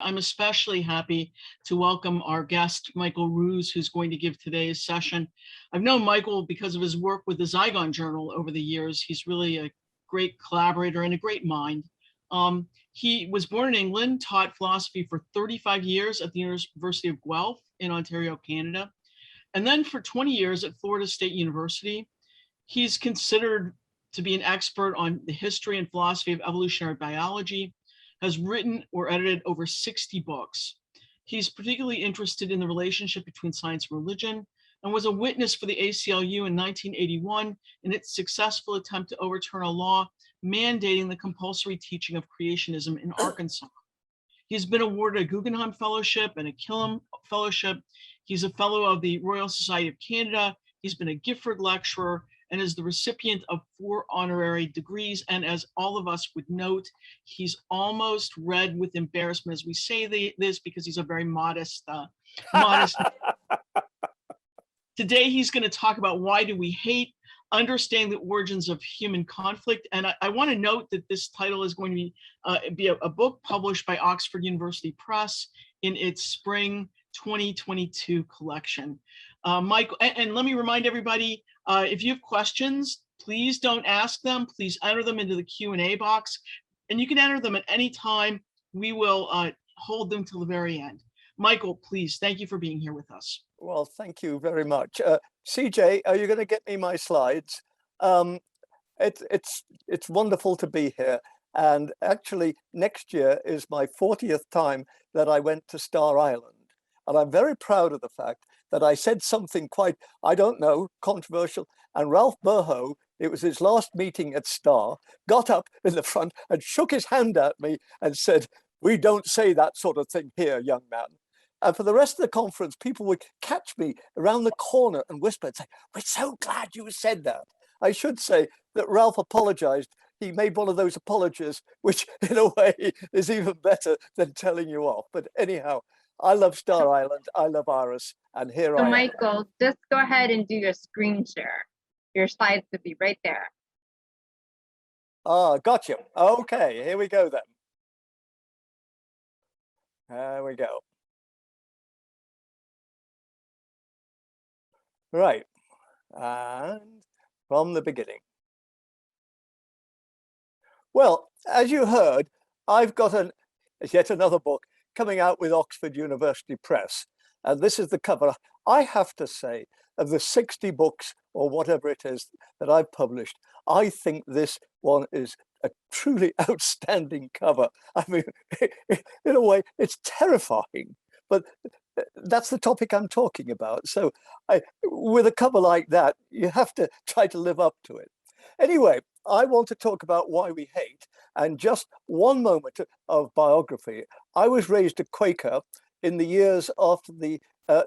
I'm especially happy to welcome our guest, Michael Ruse, who's going to give today's session. I've known Michael because of his work with the Zygon Journal over the years. He's really a great collaborator and a great mind. He was born in England, taught philosophy for 35 years at the University of Guelph in Ontario, Canada, and then for 20 years at Florida State University. He's considered to be an expert on the history and philosophy of evolutionary biology, has written or edited over 60 books. He's particularly interested in the relationship between science and religion, and was a witness for the ACLU in 1981 in its successful attempt to overturn a law mandating the compulsory teaching of creationism in Arkansas. He's been awarded a Guggenheim Fellowship and a Killam Fellowship. He's a fellow of the Royal Society of Canada. He's been a Gifford Lecturer and is the recipient of 4 honorary degrees. And as all of us would note, he's almost red with embarrassment as we say this, because he's a very modest. Today, he's going to talk about why do we hate, understanding the origins of human conflict. And I want to note that this title is going to be a book published by Oxford University Press in its spring 2022 collection. Michael, and let me remind everybody, if you have questions, please don't ask them. Please enter them into the Q&A box, and you can enter them at any time. We will hold them till the very end. Michael, please, thank you for being here with us. Well, thank you very much. CJ, are you going to get me my slides? It's wonderful to be here. And actually, next year is my 40th time that I went to Star Island. And I'm very proud of the fact that I said something quite, I don't know, controversial. And Ralph Burho, it was his last meeting at Star, got up in the front and shook his hand at me and said, "We don't say that sort of thing here, young man." And for the rest of the conference, people would catch me around the corner and whisper and say, "We're so glad you said that." I should say that Ralph apologized. He made one of those apologies, which in a way is even better than telling you off. But anyhow, I love Star Island. I love IRAS. And here I am. Michael, just go ahead and do your screen share. Your slides would be right there. Ah, got you. Okay, here we go then. There we go. Right, and from the beginning. Well, as you heard, I've got yet another book coming out with Oxford University Press. And this is the cover. I have to say, of the 60 books or whatever it is that I've published, I think this one is a truly outstanding cover. I mean, in a way, it's terrifying, but that's the topic I'm talking about. So with a cover like that, you have to try to live up to it. Anyway, I want to talk about why we hate. And just one moment of biography. I was raised a Quaker in the years after the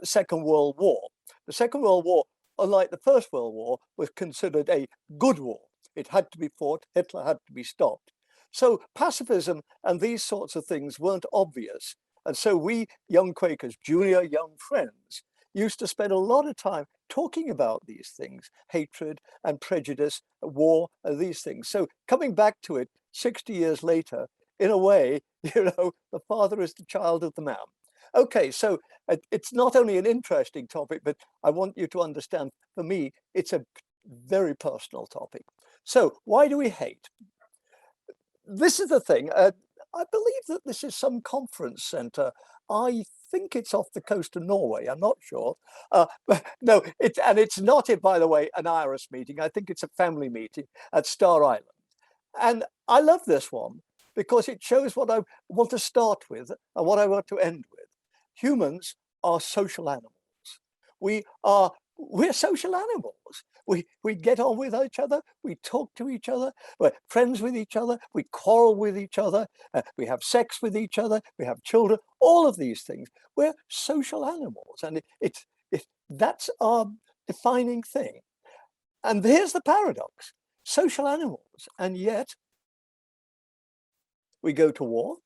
Second World War. The Second World War, unlike the First World War, was considered a good war. It had to be fought. Hitler had to be stopped. So pacifism and these sorts of things weren't obvious. And so we young Quakers, junior young friends, used to spend a lot of time talking about these things, hatred and prejudice, war, and these things. So coming back to it 60 years later, in a way, you know, the father is the child of the man. Okay, so it's not only an interesting topic, but I want you to understand, for me, it's a very personal topic. So why do we hate? This is the thing. I believe that this is some conference center. I think it's off the coast of Norway. I'm not sure. No, it's not, by the way, an IRAS meeting. I think it's a family meeting at Star Island. And I love this one because it shows what I want to start with and what I want to end with. Humans are social animals. We're social animals. We get on with each other, we talk to each other, we're friends with each other, we quarrel with each other, we have sex with each other, we have children, all of these things. We're social animals, and that's our defining thing. And here's the paradox: social animals, and yet we go to war.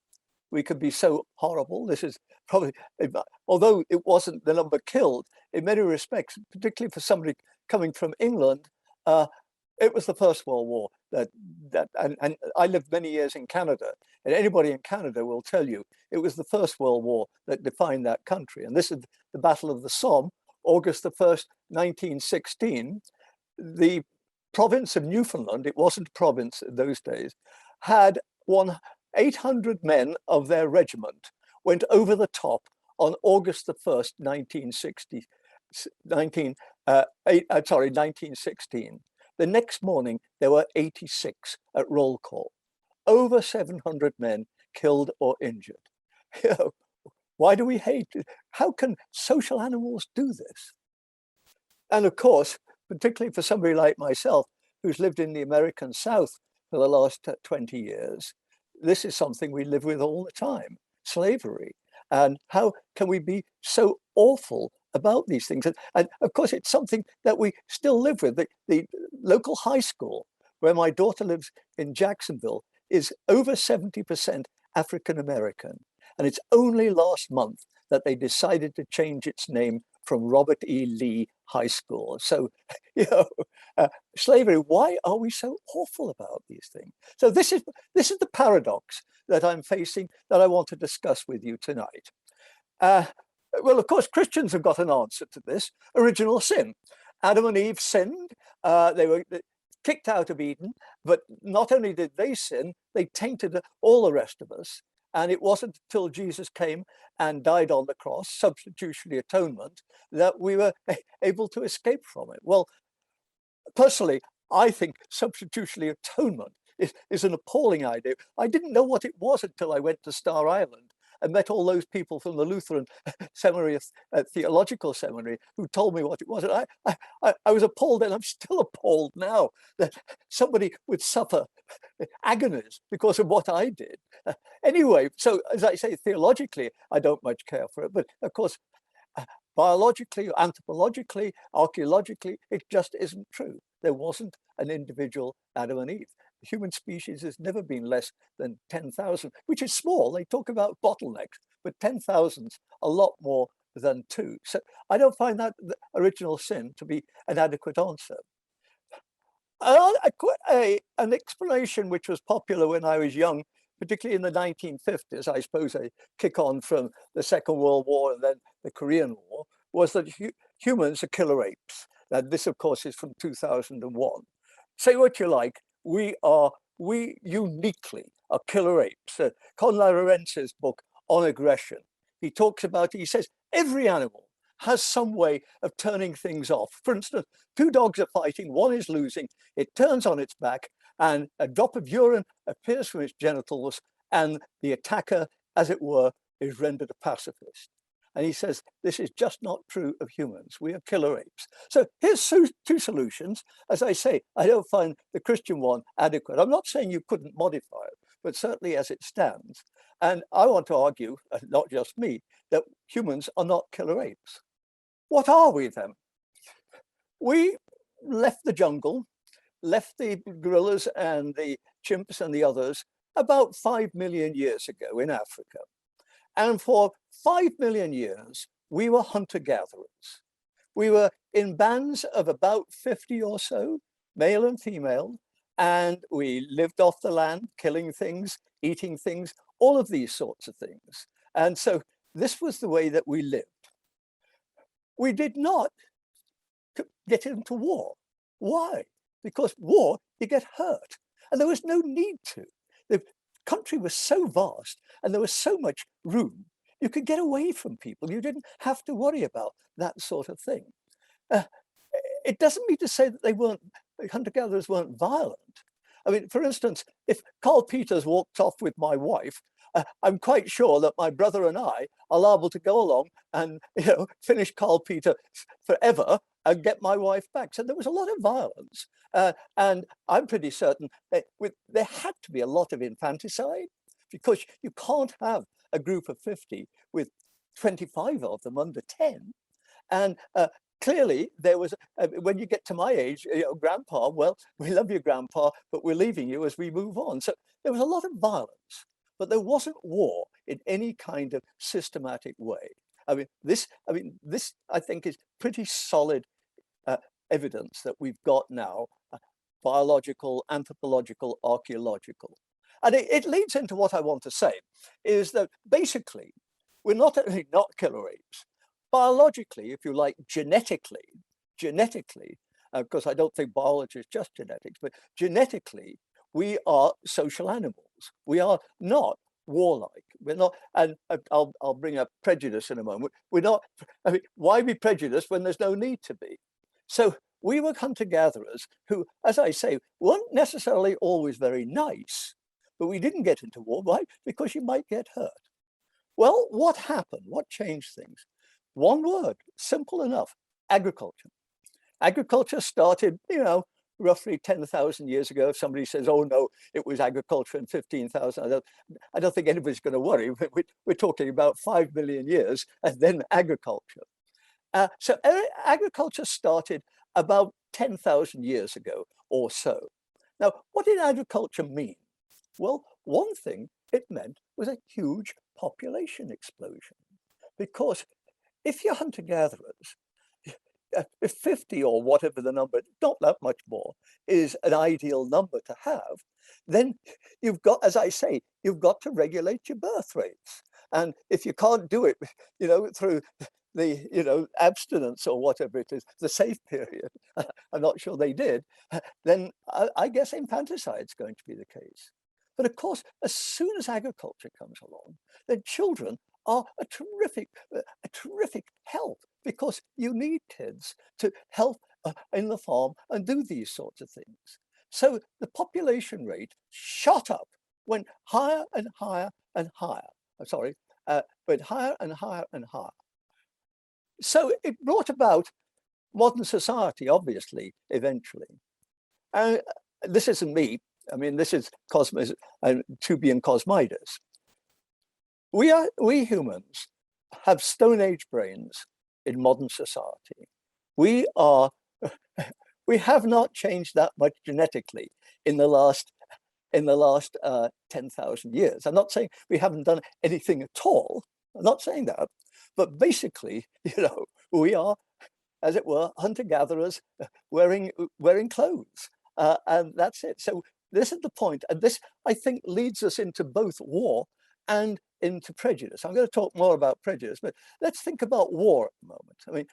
We could be so horrible. This is probably, although it wasn't the number killed, in many respects, particularly for somebody coming from England, It was the First World War and I lived many years in Canada, and anybody in Canada will tell you it was the First World War that defined that country. And this is the Battle of the Somme, August the 1st, 1916. The province of Newfoundland, it wasn't a province in those days, had 800 men of their regiment went over the top on August the 1st, 1916. The next morning, there were 86 at roll call. Over 700 men killed or injured. You know, why do we hate it? How can social animals do this? And of course, particularly for somebody like myself, who's lived in the American South for the last 20 years, this is something we live with all the time, slavery. And how can we be so awful about these things? And of course, it's something that we still live with. The local high school where my daughter lives in Jacksonville is over 70% African American. And it's only last month that they decided to change its name from Robert E. Lee High School. So, you know, slavery, why are we so awful about these things? So this is the paradox that I'm facing that I want to discuss with you tonight. Well, of course, Christians have got an answer to this: original sin. Adam and Eve sinned. They were kicked out of Eden, but not only did they sin, they tainted all the rest of us. And it wasn't until Jesus came and died on the cross, substitutionary atonement, that we were able to escape from it. Well, personally, I think substitutionary atonement is an appalling idea. I didn't know what it was until I went to Star Island and met all those people from the Lutheran seminary, theological seminary, who told me what it was. And I was appalled, and I'm still appalled now that somebody would suffer agonies because of what I did. Anyway, so as I say, theologically, I don't much care for it. But of course, biologically, anthropologically, archaeologically, it just isn't true. There wasn't an individual Adam and Eve. The human species has never been less than 10,000, which is small. They talk about bottlenecks, but 10,000's a lot more than 2. So I don't find that the original sin to be an adequate answer. An explanation which was popular when I was young, particularly in the 1950s, I suppose a kick on from the Second World War and then the Korean War, was that humans are killer apes. Now, this, of course, is from 2001. Say what you like, we uniquely are killer apes. Conrad Lorenz's book on aggression, he talks about, he says, every animal has some way of turning things off. For instance, 2 dogs are fighting, one is losing, it turns on its back, and a drop of urine appears from its genitals, and the attacker, as it were, is rendered a pacifist. And he says, this is just not true of humans. We are killer apes. So here's 2 solutions. As I say, I don't find the Christian one adequate. I'm not saying you couldn't modify it, but certainly as it stands. And I want to argue, not just me, that humans are not killer apes. What are we then? We left the jungle, left the gorillas and the chimps and the others about 5 million years ago in Africa. And for 5 million years, we were hunter-gatherers. We were in bands of about 50 or so, male and female, and we lived off the land, killing things, eating things, all of these sorts of things. And so this was the way that we lived. We did not get into war. Why? Because war, you get hurt. And there was no need to. The country was so vast and there was so much room. You could get away from people. You didn't have to worry about that sort of thing. It doesn't mean to say that hunter-gatherers weren't violent. I mean, for instance, if Carl Peters walked off with my wife, I'm quite sure that my brother and I are liable to go along and finish Carl Peters forever and get my wife back. So there was a lot of violence. And I'm pretty certain that there had to be a lot of infanticide, because you can't have a group of 50 with 25 of them under 10. And clearly there was, when you get to my age, grandpa, well, we love you, grandpa, but we're leaving you as we move on. So there was a lot of violence, but there wasn't war in any kind of systematic way. This I think is pretty solid evidence that we've got now biological, anthropological, archaeological. And it leads into what I want to say, is that basically, we're not only not killer apes, biologically, if you like, genetically, because I don't think biology is just genetics, but genetically, we are social animals. We are not warlike. We're not, and I'll bring up prejudice in a moment. We're not, I mean, why be prejudiced when there's no need to be? So we were hunter-gatherers who, as I say, weren't necessarily always very nice, but we didn't get into war. Why? Because you might get hurt. Well, what happened? What changed things? One word, simple enough, agriculture. Agriculture started, roughly 10,000 years ago. If somebody says, oh no, it was agriculture in 15,000, I don't think anybody's going to worry. We're talking about 5 million years and then agriculture. So agriculture started about 10,000 years ago or so. Now, what did agriculture mean? Well, one thing it meant was a huge population explosion. Because if you're hunter-gatherers, if 50 or whatever the number, not that much more, is an ideal number to have, then you've got, as I say, you've got to regulate your birth rates. And if you can't do it, through the, abstinence or whatever it is, the safe period, I'm not sure they did, then I guess infanticide is going to be the case. But of course, as soon as agriculture comes along, then children are a terrific help, because you need kids to help in the farm and do these sorts of things. So the population rate shot up, went higher and higher and higher. I'm sorry, went higher and higher and higher. So it brought about modern society, obviously, eventually. This isn't me. I mean, this is Cosmos and Tubi and Cosmidas. We humans have Stone Age brains in modern society. We have not changed that much genetically in the last 10,000 years. I'm not saying we haven't done anything at all. I'm not saying that, but basically, we are, as it were, hunter-gatherers wearing clothes, and that's it. So this is the point, and this, I think, leads us into both war and into prejudice. I'm going to talk more about prejudice, but let's think about war at the moment. I mean,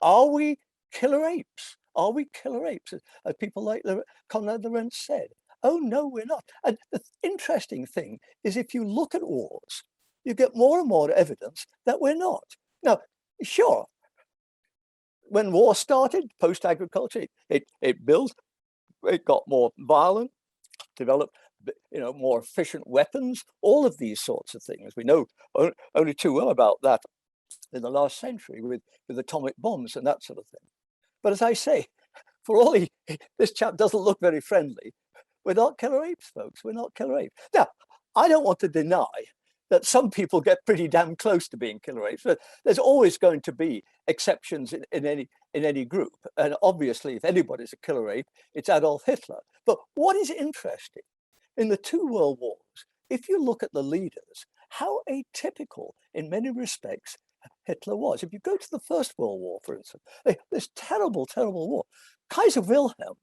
are we killer apes? Are we killer apes, as people like Conrad Lorenz said? Oh, no, we're not. And the interesting thing is, if you look at wars, you get more and more evidence that we're not. Now, sure, when war started, post-agriculture, it built, it got more violent, developed more efficient weapons, all of these sorts of things. We know only too well about that in the last century with atomic bombs and that sort of thing. But as I say, for all this chap doesn't look very friendly, we're not killer apes, folks. We're not killer apes. Now, I don't want to deny that some people get pretty damn close to being killer apes, but there's always going to be exceptions in any group. And obviously, if anybody's a killer ape, it's Adolf Hitler. But what is interesting, in the two world wars, if you look at the leaders, how atypical in many respects Hitler was. If you go to the First World War, for instance, this terrible, terrible war, Kaiser Wilhelm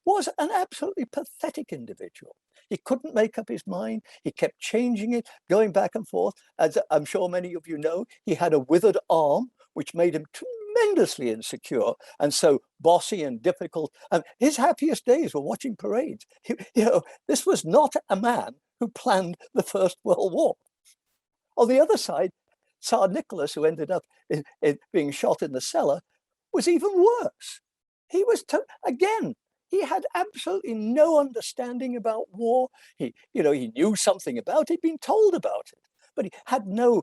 was an absolutely pathetic individual. He couldn't make up his mind. He kept changing it, going back and forth. As I'm sure many of you know, he had a withered arm, which made him tremendously insecure and so bossy and difficult. And his happiest days were watching parades. This was not a man who planned the First World War. On the other side, Tsar Nicholas, who ended up in being shot in the cellar, was even worse. He was, again, he had absolutely no understanding about war. He knew something about it, he'd been told about it, but he had no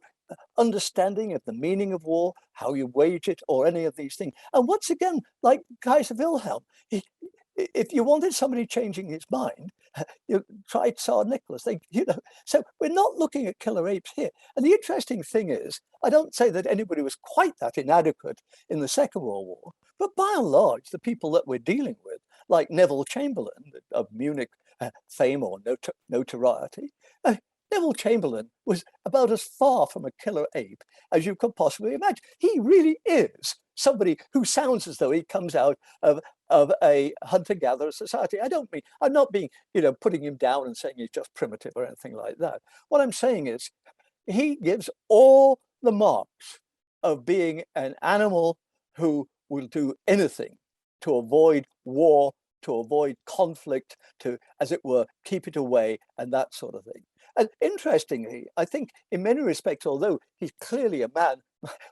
understanding of the meaning of war, how you wage it, or any of these things. And once again, like Kaiser Wilhelm, if you wanted somebody changing his mind, you tried Tsar Nicholas. So we're not looking at killer apes here. And the interesting thing is, I don't say that anybody was quite that inadequate in the Second World War, but by and large, the people that we're dealing with, like Neville Chamberlain of Munich fame or notoriety, Neville Chamberlain was about as far from a killer ape as you could possibly imagine. He really is somebody who sounds as though he comes out of a hunter-gatherer society. I'm not being, putting him down and saying he's just primitive or anything like that. What I'm saying is he gives all the marks of being an animal who will do anything to avoid war, to avoid conflict, to, as it were, keep it away and that sort of thing. And interestingly, I think in many respects, although he's clearly a man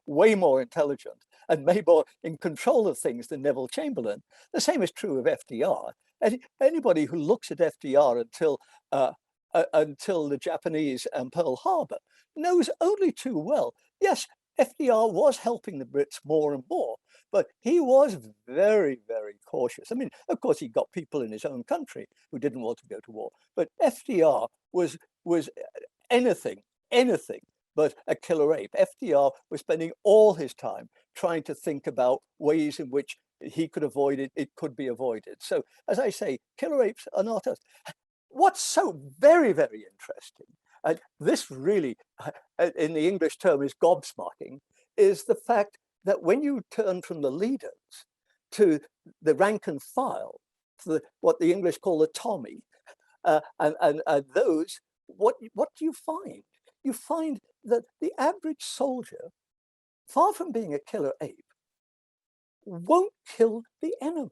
way more intelligent and way more in control of things than Neville Chamberlain, the same is true of FDR. And anybody who looks at FDR until the Japanese and Pearl Harbor knows only too well, yes, FDR was helping the Brits more and more, but he was very, very cautious. I mean, of course, he got people in his own country who didn't want to go to war, but FDR was anything but a killer ape. FDR was spending all his time trying to think about ways in which he could avoid it, it could be avoided. So, as I say, killer apes are not us. What's so very, very interesting, and this really, in the English term, is gobsmacking, is the fact that when you turn from the leaders to the rank and file, to what the English call the Tommy, and those, what do you find? You find that the average soldier, far from being a killer ape, won't kill the enemy,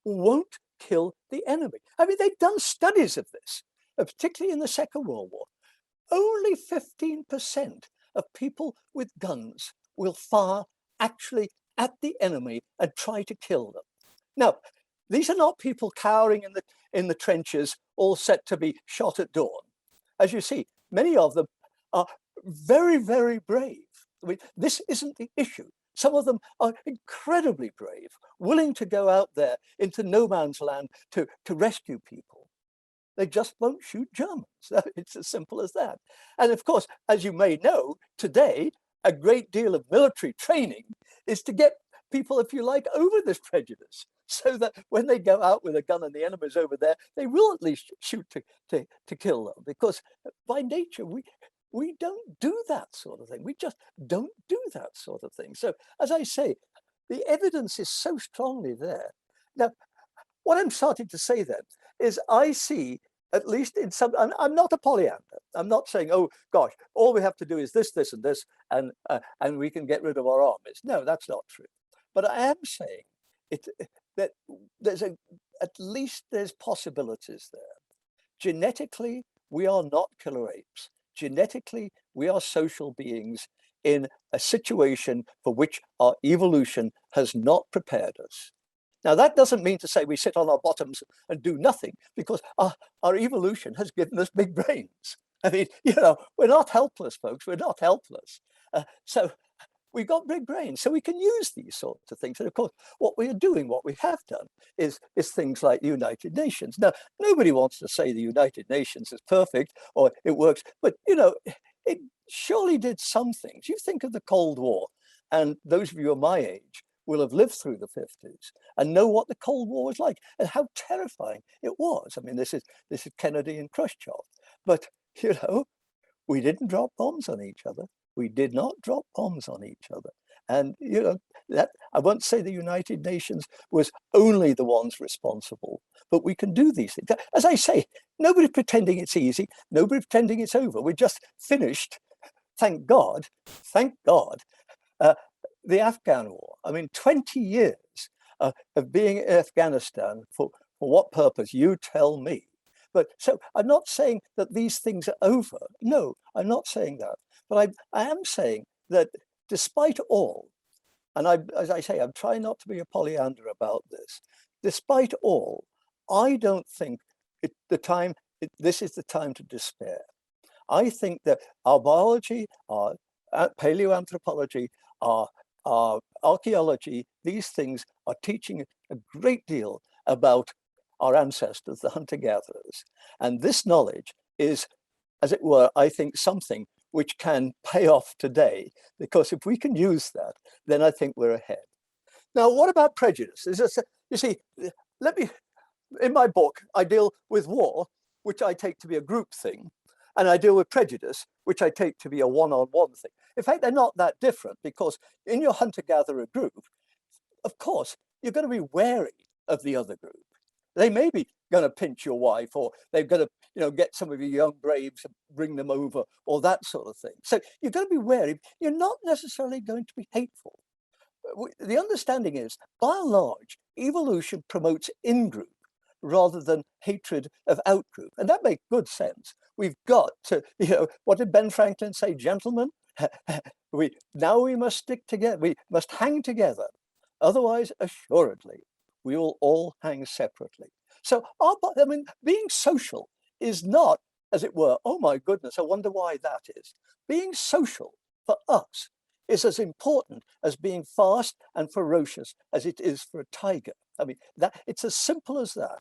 won't kill the enemy. I mean, they've done studies of this, particularly in the Second World War. Only 15% of people with guns will fire actually at the enemy and try to kill them. Now, these are not people cowering in the trenches, all set to be shot at dawn. As you see, many of them are very, very brave. I mean, this isn't the issue. Some of them are incredibly brave, willing to go out there into no man's land to rescue people. They just won't shoot Germans. It's as simple as that. And of course, as you may know, today, a great deal of military training is to get people, if you like, over this prejudice, so that when they go out with a gun and the enemy's over there, they will at least shoot to kill them. Because by nature, we don't do that sort of thing. We just don't do that sort of thing. So as I say, the evidence is so strongly there. Now, what I'm starting to say then is I see, at least in some, I'm not a Pollyanna. I'm not saying, oh gosh, all we have to do is this, this, and this, and we can get rid of our armies. No, that's not true. But I am saying that there's at least there's possibilities there. Genetically, we are not killer apes. Genetically, we are social beings in a situation for which our evolution has not prepared us. Now, that doesn't mean to say we sit on our bottoms and do nothing, because our evolution has given us big brains. I mean, we're not helpless, folks. We're not helpless. So we've got big brains, so we can use these sorts of things. And of course, what we are doing, what we have done, is things like the United Nations. Now, nobody wants to say the United Nations is perfect or it works, but it surely did some things. You think of the Cold War, and those of you of my age will have lived through the 50s and know what the Cold War was like and how terrifying it was. I mean, this is Kennedy and Khrushchev, but we didn't drop bombs on each other. We did not drop bombs on each other. And, that I won't say the United Nations was only the ones responsible, but we can do these things. As I say, nobody's pretending it's easy. Nobody's pretending it's over. We just finished, thank God, the Afghan war. I mean, 20 years of being in Afghanistan for what purpose? You tell me. But so I'm not saying that these things are over. No, I'm not saying that. But I am saying that despite all, and as I say, I'm trying not to be a Pollyanna about this. Despite all, I don't think this is the time to despair. I think that our biology, our paleoanthropology, our archaeology, these things are teaching a great deal about our ancestors, the hunter-gatherers. And this knowledge is, as it were, I think, something which can pay off today, because if we can use that, then I think we're ahead. Now, what about prejudice? You see, in my book, I deal with war, which I take to be a group thing, and I deal with prejudice, which I take to be a one-on-one thing. In fact, they're not that different, because in your hunter-gatherer group, of course, you're going to be wary of the other group. They may be going to pinch your wife, or they're going to, get some of your young braves and bring them over, or that sort of thing. So you're going to be wary. You're not necessarily going to be hateful. The understanding is, by and large, evolution promotes in-group rather than hatred of out-group. And that makes good sense. We've got to, what did Ben Franklin say, gentlemen? we must stick together. We must hang together. Otherwise, assuredly, we will all hang separately. So, being social is not, as it were, oh my goodness, I wonder why that is. Being social for us is as important as being fast and ferocious as it is for a tiger. I mean, it's as simple as that.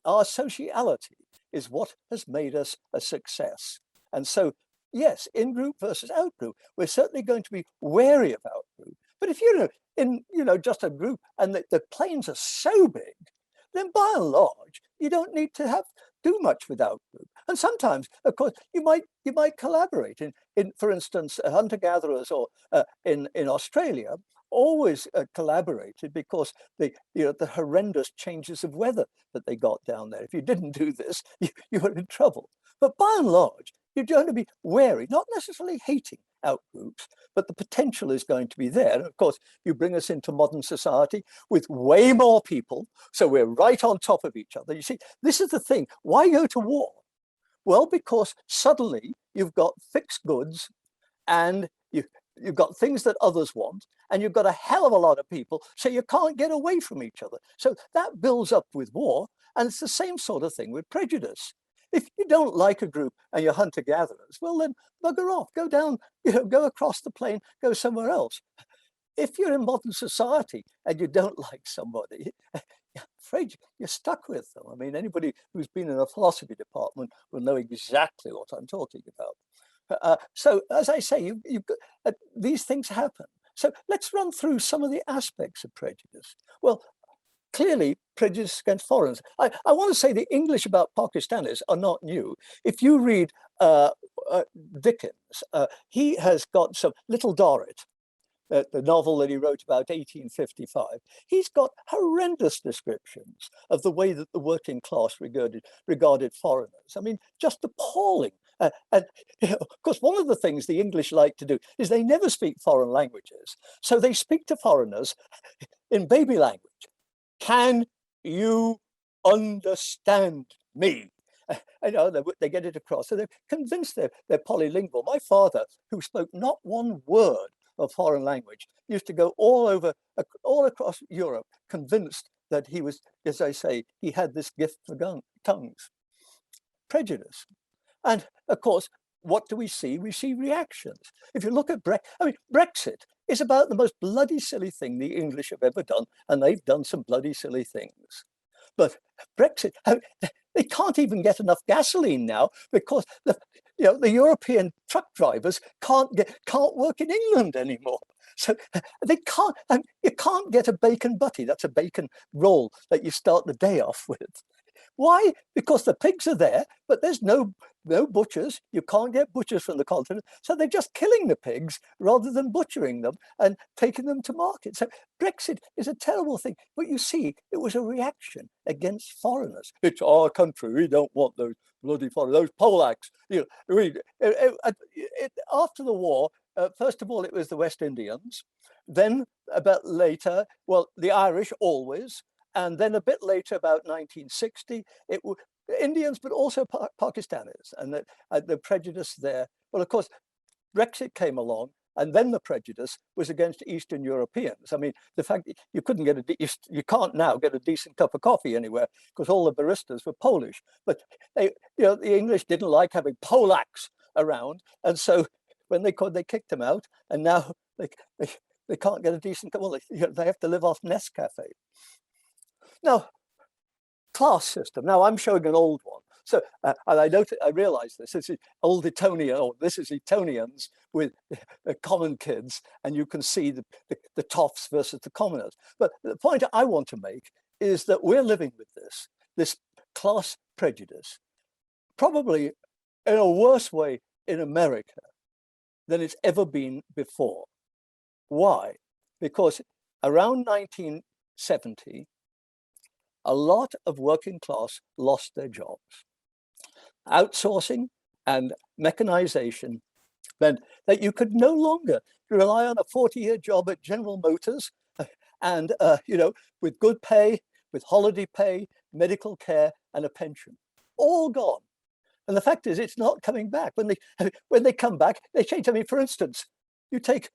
Our sociality is what has made us a success. And so, yes, in-group versus out-group, we're certainly going to be wary of out-group. But if you're in just a group and the planes are so big, then by and large, you don't need to do much with out-group. And sometimes, of course, you might collaborate in for instance, hunter-gatherers or in Australia always collaborated because the horrendous changes of weather that they got down there. If you didn't do this, you were in trouble. But by and large, you're going to be wary, not necessarily hating out-groups, but the potential is going to be there. And of course, you bring us into modern society with way more people, so we're right on top of each other. You see, this is the thing. Why go to war? Well, because suddenly you've got fixed goods and you've got things that others want, and you've got a hell of a lot of people, so you can't get away from each other. So that builds up with war, and it's the same sort of thing with prejudice. If you don't like a group and you're hunter-gatherers, well then bugger off, go down, go across the plain, go somewhere else. If you're in modern society and you don't like somebody, I'm afraid you're stuck with them. I mean, anybody who's been in a philosophy department will know exactly what I'm talking about. So as I say, these things happen. So let's run through some of the aspects of prejudice. Well, clearly, prejudice against foreigners. I want to say the English about Pakistanis are not new. If you read Dickens, he has got some Little Dorrit, the novel that he wrote about 1855. He's got horrendous descriptions of the way that the working class regarded foreigners. I mean, just appalling. And of course, one of the things the English like to do is they never speak foreign languages. So they speak to foreigners in baby language. Can you understand me? They get it across. So they're convinced they're polylingual. My father, who spoke not one word of foreign language, used to go all across Europe, convinced that he was, as I say, he had this gift for tongues. Prejudice. And of course, what do we see? We see reactions. If you look at Brexit is about the most bloody silly thing the English have ever done, and they've done some bloody silly things. But Brexit, they can't even get enough gasoline now because the European truck drivers can't work in England anymore. So they can't. You can't get a bacon butty. That's a bacon roll that you start the day off with. Why? Because the pigs are there, but there's no butchers. You can't get butchers from the continent. So they're just killing the pigs rather than butchering them and taking them to market. So Brexit is a terrible thing. But you see, it was a reaction against foreigners. It's our country. We don't want those bloody foreigners, those Polacks. After the war, first of all, it was the West Indians. Then a bit later, well, the Irish always. And then a bit later, about 1960, it was Indians, but also Pakistanis, and the prejudice there. Well, of course, Brexit came along, and then the prejudice was against Eastern Europeans. I mean, the fact that you can't now get a decent cup of coffee anywhere because all the baristas were Polish. But the English didn't like having Polacks around, and so when they kicked them out, and now they can't get a decent cup. Well, they have to live off Nescafe. Now, class system. Now, I'm showing an old one. So, and I realize this is old Etonian, or this is Etonians with common kids, and you can see the toffs versus the commoners. But the point I want to make is that we're living with this class prejudice, probably in a worse way in America than it's ever been before. Why? Because around 1970, a lot of working class lost their jobs. Outsourcing and mechanization meant that you could no longer rely on a 40-year job at General Motors and, with good pay, with holiday pay, medical care, and a pension. All gone. And the fact is, it's not coming back. When they come back, they change. I mean, for instance, you take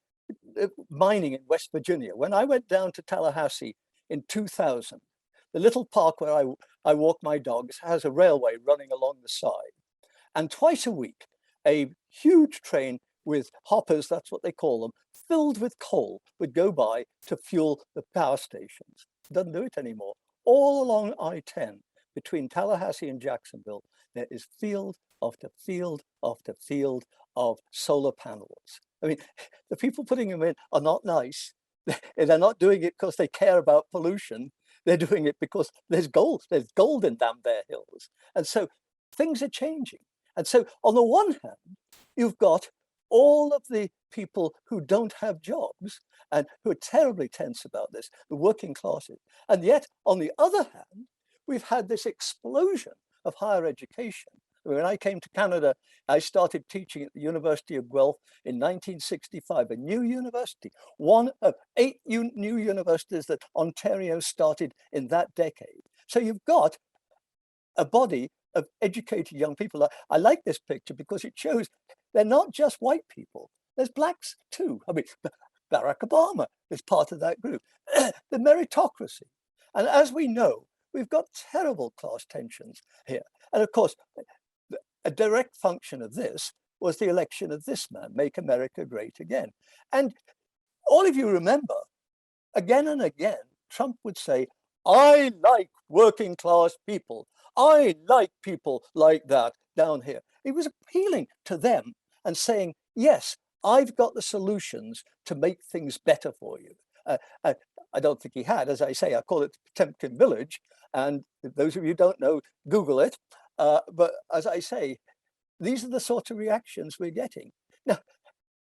mining in West Virginia. When I went down to Tallahassee in 2000, the little park where I walk my dogs has a railway running along the side. And twice a week, a huge train with hoppers, that's what they call them, filled with coal would go by to fuel the power stations. Doesn't do it anymore. All along I-10, between Tallahassee and Jacksonville, there is field after field after field of solar panels. I mean, the people putting them in are not nice. They're not doing it because they care about pollution. They're doing it because there's gold. There's gold in Damn Bear Hills. And so things are changing. And so on the one hand, you've got all of the people who don't have jobs and who are terribly tense about this, the working classes. And yet, on the other hand, we've had this explosion of higher education. When I came to Canada, I started teaching at the University of Guelph in 1965, a new university, one of 8 new universities that Ontario started in that decade. So you've got a body of educated young people. I like this picture because it shows they're not just white people. There's blacks too. I mean, Barack Obama is part of that group. The meritocracy. And as we know, we've got terrible class tensions here. And of course, a direct function of this was the election of this man, Make America Great Again. And all of you remember, again and again, Trump would say, I like working class people. I like people like that down here. He was appealing to them and saying, yes, I've got the solutions to make things better for you. I don't think he had, as I say, I call it the Potemkin village. And if those of you who don't know, Google it. But as I say, these are the sort of reactions we're getting. Now,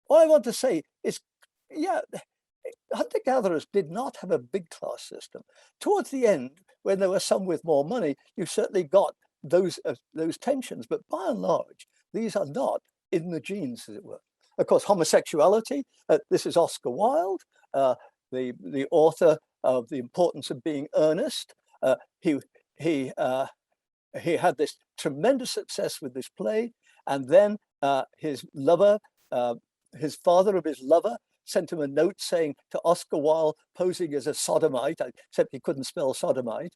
what I want to say is, yeah, hunter-gatherers did not have a big class system. Towards the end, when there were some with more money, you certainly got those tensions. But by and large, these are not in the genes, as it were. Of course, homosexuality. This is Oscar Wilde, the author of The Importance of Being Earnest. He had this tremendous success with this play, and then his lover, his father of his lover, sent him a note saying to Oscar Wilde, posing as a sodomite, except he couldn't spell sodomite.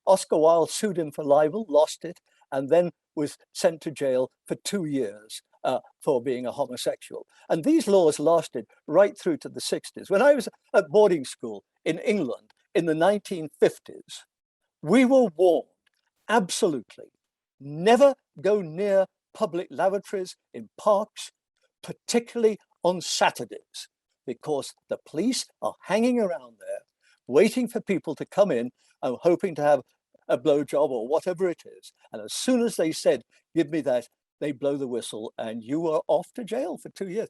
Oscar Wilde sued him for libel, lost it, and then was sent to jail for 2 years for being a homosexual. And these laws lasted right through to the 60s. When I was at boarding school in England in the 1950s, we were warned, absolutely, never go near public lavatories in parks, particularly on Saturdays, because the police are hanging around there, waiting for people to come in and hoping to have a blowjob or whatever it is. And as soon as they said, give me that, they blow the whistle and you are off to jail for 2 years.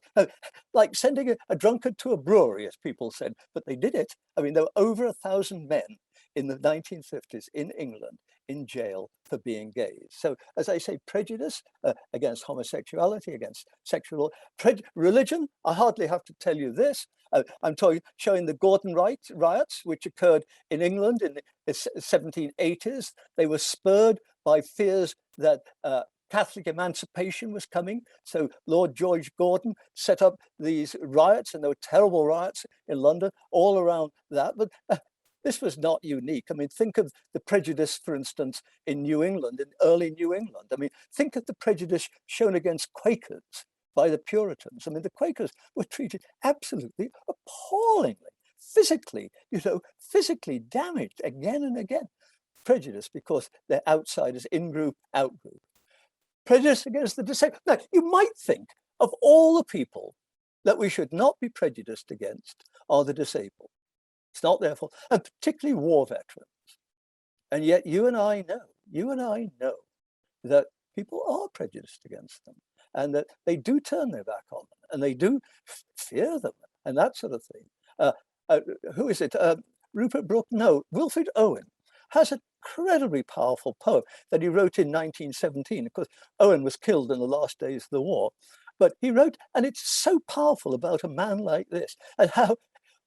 Like sending a drunkard to a brewery, as people said, but they did it. I mean, there were over 1,000 men in the 1950s in England in jail for being gays. So as I say, prejudice against homosexuality, against sexual religion, I hardly have to tell you this. I'm showing the Gordon riots, which occurred in England in the 1780s. They were spurred by fears that Catholic emancipation was coming. So Lord George Gordon set up these riots, and there were terrible riots in London all around that. But this was not unique. I mean, think of the prejudice, for instance, in New England, in early New England. I mean, think of the prejudice shown against Quakers by the Puritans. I mean, the Quakers were treated absolutely appallingly, physically damaged again and again. Prejudice because they're outsiders, in-group, out-group. Prejudice against the disabled. Now, you might think of all the people that we should not be prejudiced against are the disabled. It's not their fault, and particularly war veterans. And yet you and I know that people are prejudiced against them, and that they do turn their back on them, and they do fear them, and that sort of thing. who is it? Rupert Brooke? No, Wilfred Owen has an incredibly powerful poem that he wrote in 1917. Of course, Owen was killed in the last days of the war, but he wrote, and it's so powerful about a man like this and how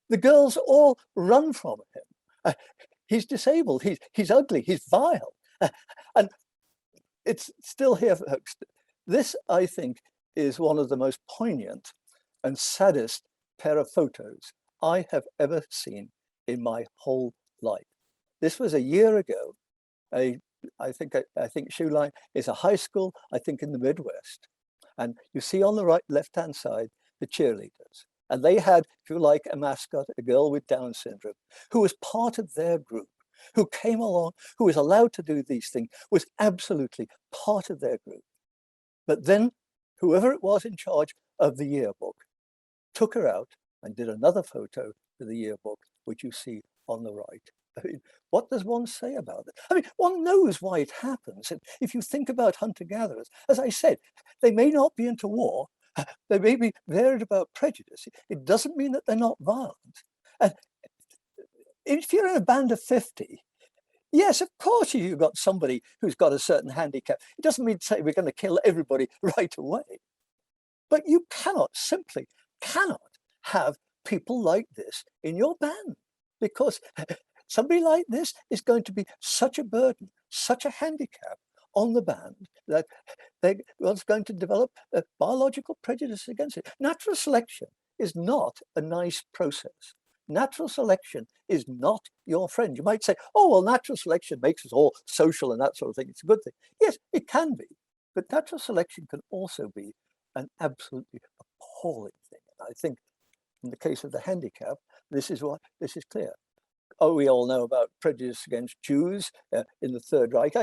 the girls all run from him. He's disabled, he's ugly, he's vile. And it's still here, folks. This, I think, is one of the most poignant and saddest pair of photos I have ever seen in my whole life. This was a year ago. I think Shoe Line is a high school, I think in the Midwest. And you see on the left-hand side, the cheerleaders. And they had, if you like, a mascot, a girl with Down syndrome, who was part of their group, who came along, who was allowed to do these things, was absolutely part of their group. But then whoever it was in charge of the yearbook took her out and did another photo for the yearbook, which you see on the right. I mean, what does one say about it? I mean, one knows why it happens. And if you think about hunter-gatherers, as I said, they may not be into war, they may be worried about prejudice. It doesn't mean that they're not violent. And if you're in a band of 50, yes, of course you've got somebody who's got a certain handicap. It doesn't mean to say we're going to kill everybody right away. But you simply cannot have people like this in your band, because somebody like this is going to be such a burden, such a handicap on the band that they're going to develop a biological prejudice against it. Natural selection is not a nice process. Natural selection is not your friend. You might say, oh, well, natural selection makes us all social and that sort of thing. It's a good thing. Yes, it can be. But natural selection can also be an absolutely appalling thing. And I think in the case of the handicap, this is clear. Oh, we all know about prejudice against Jews in the Third Reich.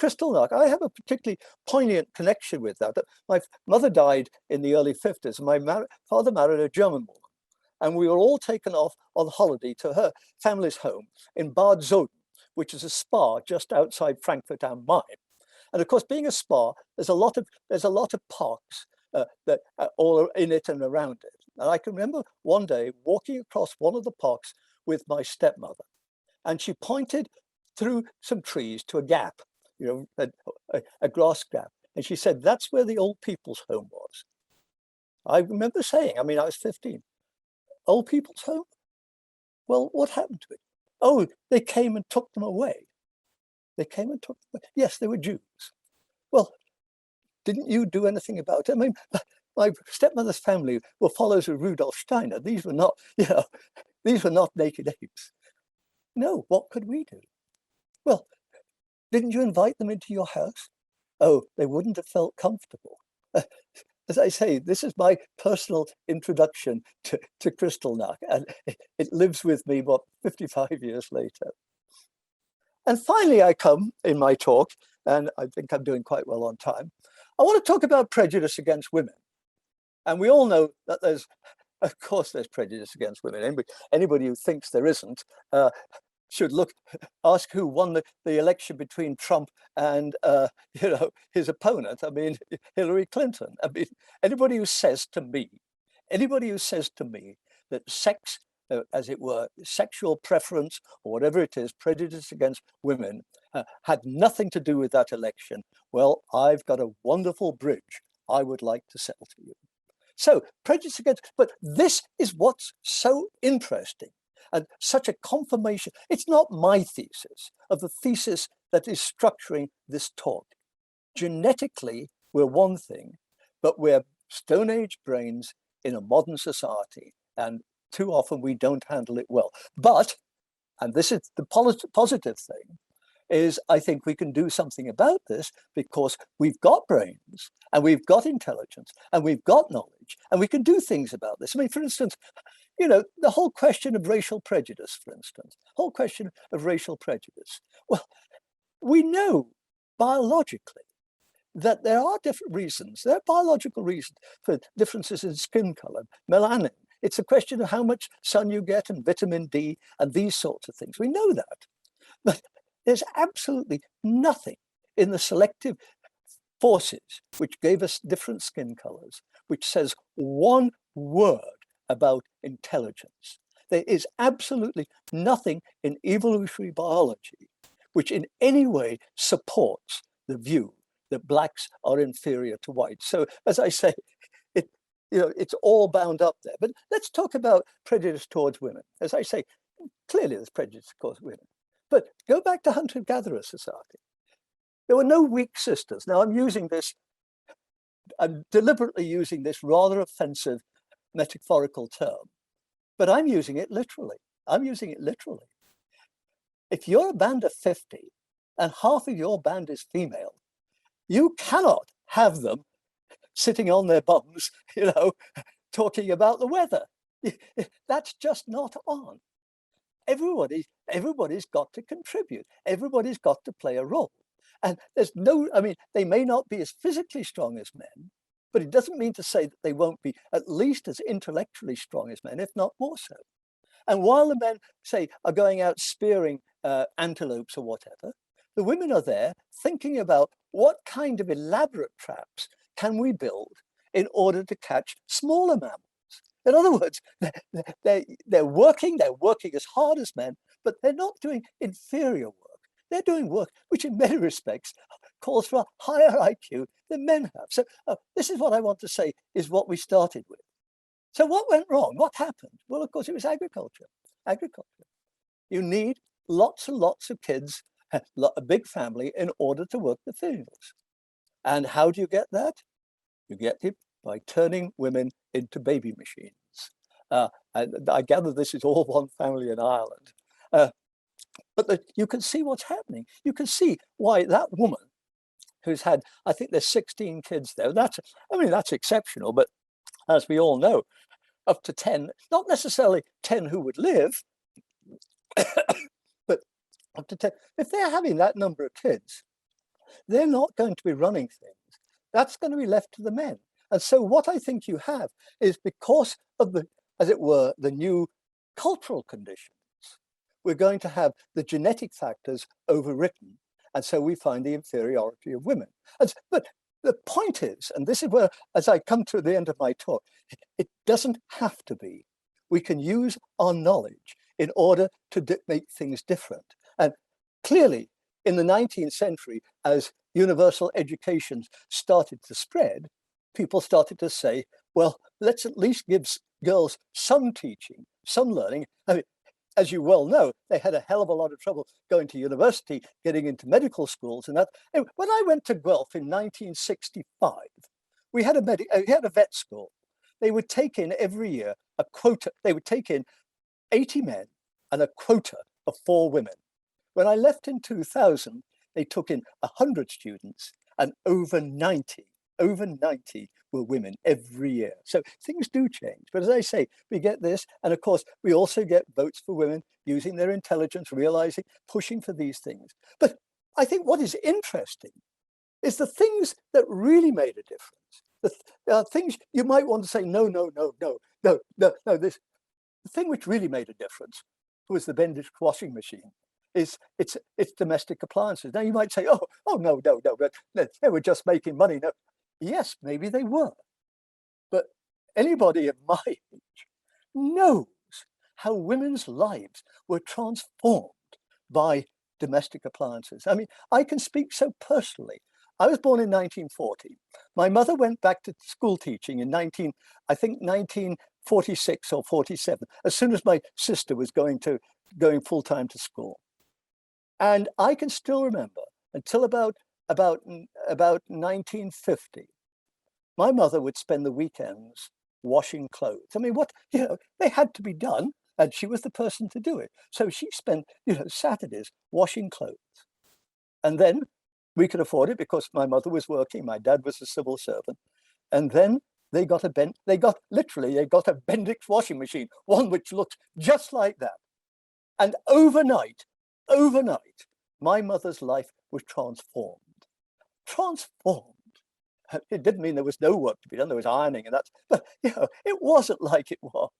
Kristallnacht, I have a particularly poignant connection with that. My mother died in the early 50s, and my father married a German woman. And we were all taken off on holiday to her family's home in Bad Soden, which is a spa just outside Frankfurt am Main. And of course, being a spa, there's a lot of parks that are all in it and around it. And I can remember one day walking across one of the parks with my stepmother, and she pointed through some trees to a gap, a grass gap, and she said, "That's where the old people's home was." I remember saying, I was 15. Old people's home? Well, what happened to it? Oh, they came and took them away. They came and took them away. Yes, they were Jews. Well, didn't you do anything about it? My stepmother's family were followers of Rudolf Steiner. These were not, these were not naked apes. No, what could we do? Well, didn't you invite them into your house? Oh, they wouldn't have felt comfortable. As I say, this is my personal introduction to Kristallnacht, and it lives with me, 55 years later. And finally, I come in my talk, and I think I'm doing quite well on time. I want to talk about prejudice against women. And we all know that of course, there's prejudice against women. Anybody who thinks there isn't should ask who won the election between Trump and his opponent. Hillary Clinton. Anybody who says to me that sex, as it were, sexual preference or whatever it is, prejudice against women had nothing to do with that election, well, I've got a wonderful bridge I would like to sell to you. So prejudice against, but this is what's so interesting and such a confirmation. It's not my thesis of the thesis that is structuring this talk. Genetically, we're one thing, but we're Stone Age brains in a modern society, and too often we don't handle it well. But, and this is the positive thing, is I think we can do something about this because we've got brains and we've got intelligence and we've got knowledge and we can do things about this. For instance, the whole question of racial prejudice, for instance, Well, we know biologically that there are different reasons. There are biological reasons for differences in skin color, melanin. It's a question of how much sun you get and vitamin D and these sorts of things. We know that. But there's absolutely nothing in the selective forces which gave us different skin colors, which says one word about intelligence. There is absolutely nothing in evolutionary biology which in any way supports the view that blacks are inferior to whites. So as I say, it's all bound up there. But let's talk about prejudice towards women. As I say, clearly there's prejudice towards women. But go back to hunter-gatherer society. There were no weak sisters. Now I'm deliberately using this rather offensive metaphorical term, but I'm using it literally. If you're a band of 50 and half of your band is female, you cannot have them sitting on their bums, talking about the weather. That's just not on. Everybody's got to contribute. Everybody's got to play a role. And they may not be as physically strong as men, but it doesn't mean to say that they won't be at least as intellectually strong as men, if not more so. And while the men, say, are going out spearing antelopes or whatever, the women are there thinking about what kind of elaborate traps can we build in order to catch smaller mammals. In other words, they're working as hard as men, but they're not doing inferior work. They're doing work which in many respects calls for a higher IQ than men have. So this is what I want to say is what we started with. So what went wrong? What happened? Well, of course, it was agriculture. You need lots and lots of kids, a big family in order to work the fields. And how do you get that? You get it by turning women into baby machines. I gather this is all one family in Ireland. But you can see what's happening. You can see why that woman who's had, I think there's 16 kids there. That's exceptional, but as we all know, up to 10, not necessarily 10 who would live, but up to 10. If they're having that number of kids, they're not going to be running things. That's going to be left to the men. And so what I think you have is because of the, as it were, the new cultural conditions, we're going to have the genetic factors overwritten. And so we find the inferiority of women. But the point is, and this is where, as I come to the end of my talk, it doesn't have to be. We can use our knowledge in order to make things different. And clearly, in the 19th century, as universal education started to spread, people started to say, well, let's at least give girls some teaching, some learning. I mean, as you well know, they had a hell of a lot of trouble going to university, getting into medical schools and that. And when I went to Guelph in 1965, we had a vet school. They would take in every year a quota. They would take in 80 men and a quota of 4 women. When I left in 2000, they took in 100 students and over 90 were women every year. So things do change. But as I say, we get this. And of course, we also get votes for women using their intelligence, realizing, pushing for these things. But I think what is interesting is the things that really made a difference. The things you might want to say, no, this. The thing which really made a difference was the Bendix washing machine. It's domestic appliances. Now you might say, no, but they were just making money. No. Yes, maybe they were. But anybody of my age knows how women's lives were transformed by domestic appliances. I mean, I can speak so personally. I was born in 1940. My mother went back to school teaching in 1946 or 47, as soon as my sister was going full-time to school. And I can still remember until about 1950, my mother would spend the weekends washing clothes. I mean, they had to be done, and she was the person to do it. So she spent, Saturdays washing clothes. And then we could afford it because my mother was working, my dad was a civil servant. And then they got a Bendix washing machine, one which looked just like that. And overnight, my mother's life was transformed. It didn't mean there was no work to be done. There was ironing and that, but it wasn't like it was.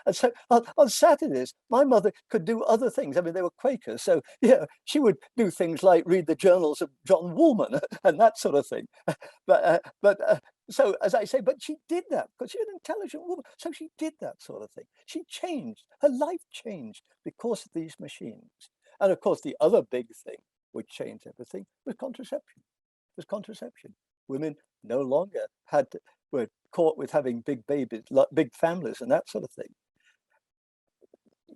And so on Saturdays, my mother could do other things. I mean, they were Quakers, so she would do things like read the journals of John Woolman and that sort of thing. But So as I say, but she did that because she's an intelligent woman. So she did that sort of thing. She changed, her life changed because of these machines. And of course, the other big thing which changed everything was contraception. Women no longer were caught with having big babies, big families and that sort of thing.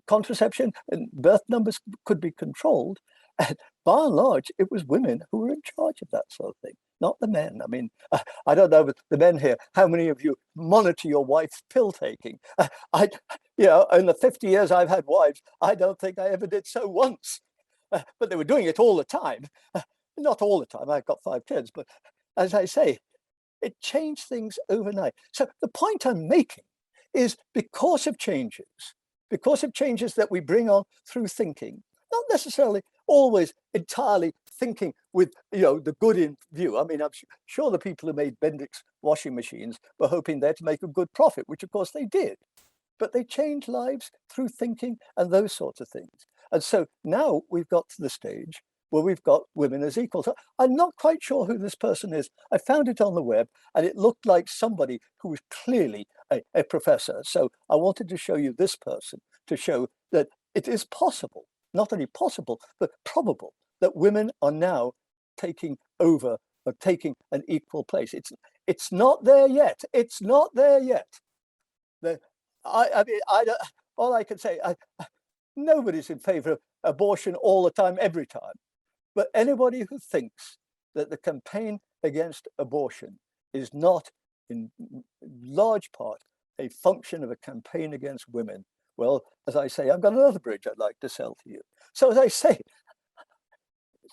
Contraception and birth numbers could be controlled. And by and large, it was women who were in charge of that sort of thing, not the men. I mean, I don't know, but the men here, how many of you monitor your wife's pill taking? In the 50 years I've had wives, I don't think I ever did so once. But they were doing it all the time. Not all the time, I've got 5 kids, but as I say, it changed things overnight. So the point I'm making is because of changes that we bring on through thinking, not necessarily always entirely thinking with the good in view. I mean, I'm sure the people who made Bendix washing machines were hoping there to make a good profit, which of course they did. But they changed lives through thinking and those sorts of things. And so now we've got to the stage where we've got women as equals. So I'm not quite sure who this person is. I found it on the web and it looked like somebody who was clearly a professor. So I wanted to show you this person to show that it is possible, not only possible, but probable that women are now taking over or taking an equal place. It's not there yet. It's not there yet. All I can say, nobody's in favor of abortion all the time, every time. But anybody who thinks that the campaign against abortion is not in large part a function of a campaign against women, well, as I say, I've got another bridge I'd like to sell to you. So as I say,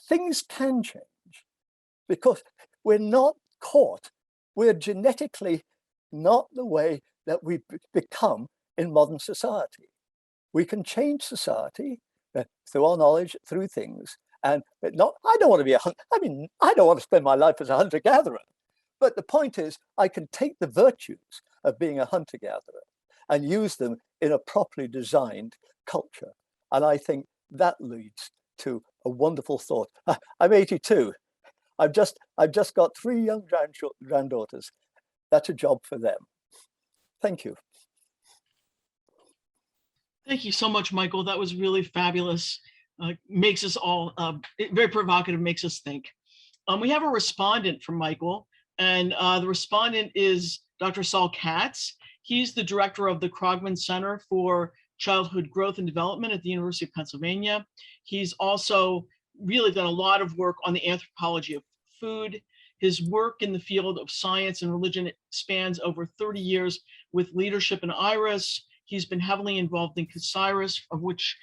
things can change because we're not caught. We're genetically not the way that we become in modern society. We can change society through our knowledge, through things. And I don't want to be I don't want to spend my life as a hunter-gatherer. But the point is, I can take the virtues of being a hunter-gatherer and use them in a properly designed culture. And I think that leads to a wonderful thought. I'm 82. I've just got 3 young granddaughters. That's a job for them. Thank you. Thank you so much, Michael. That was really fabulous. Makes us all very provocative, makes us think. We have a respondent from Michael, and the respondent is Dr. Saul Katz. He's the director of the Krogman Center for Childhood Growth and Development at the University of Pennsylvania. He's also really done a lot of work on the anthropology of food. His work in the field of science and religion spans over 30 years with leadership in IRAS. He's been heavily involved in CASIRAS, of which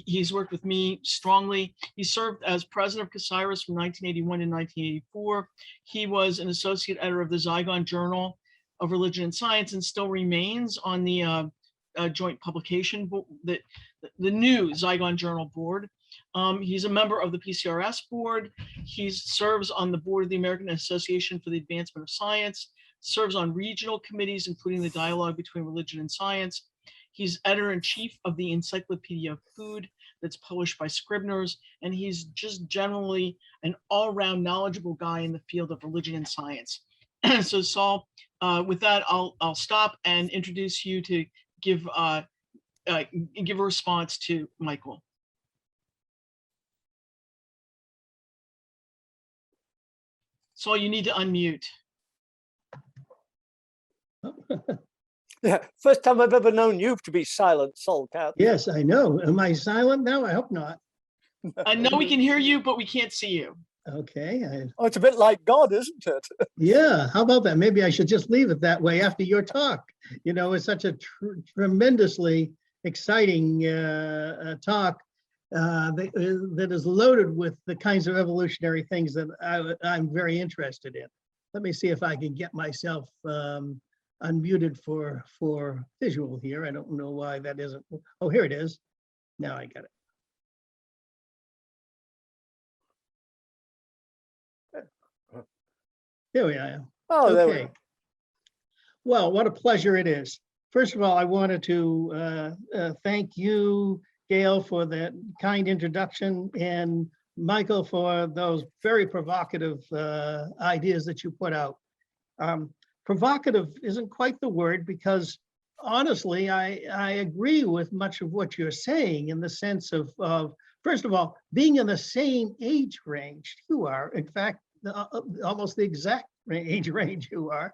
he's worked with me strongly. He served as president of CASIRAS from 1981 to 1984. He was an associate editor of the Zygon Journal of Religion and Science and still remains on the joint publication, the new Zygon Journal board. He's a member of the PCRS board. He serves on the board of the American Association for the Advancement of Science, serves on regional committees, including the Dialogue Between Religion and Science. He's editor-in-chief of the Encyclopedia of Food that's published by Scribner's, and he's just generally an all-around knowledgeable guy in the field of religion and science. So Saul, with that, I'll stop and introduce you to give a response to Michael. Saul, you need to unmute. Yeah, first time I've ever known you to be silent, Saul Katz. Yes, I know. Am I silent now? I hope not. I know we can hear you, but we can't see you. Okay. Oh, it's a bit like God, isn't it? Yeah, how about that? Maybe I should just leave it that way after your talk. You know, it's such a tremendously exciting talk that is loaded with the kinds of evolutionary things that I'm very interested in. Let me see if I can get myself unmuted for visual here. I don't know why that isn't. Oh, here it is. Now I got it. Here we are. Oh, there we Okay. go. Well, what a pleasure it is. First of all, I wanted to thank you, Gail, for that kind introduction, and Michael for those very provocative ideas that you put out. provocative isn't quite the word, because honestly, I agree with much of what you're saying in the sense of first of all, being in the same age range you are, in fact, almost the exact age range you are.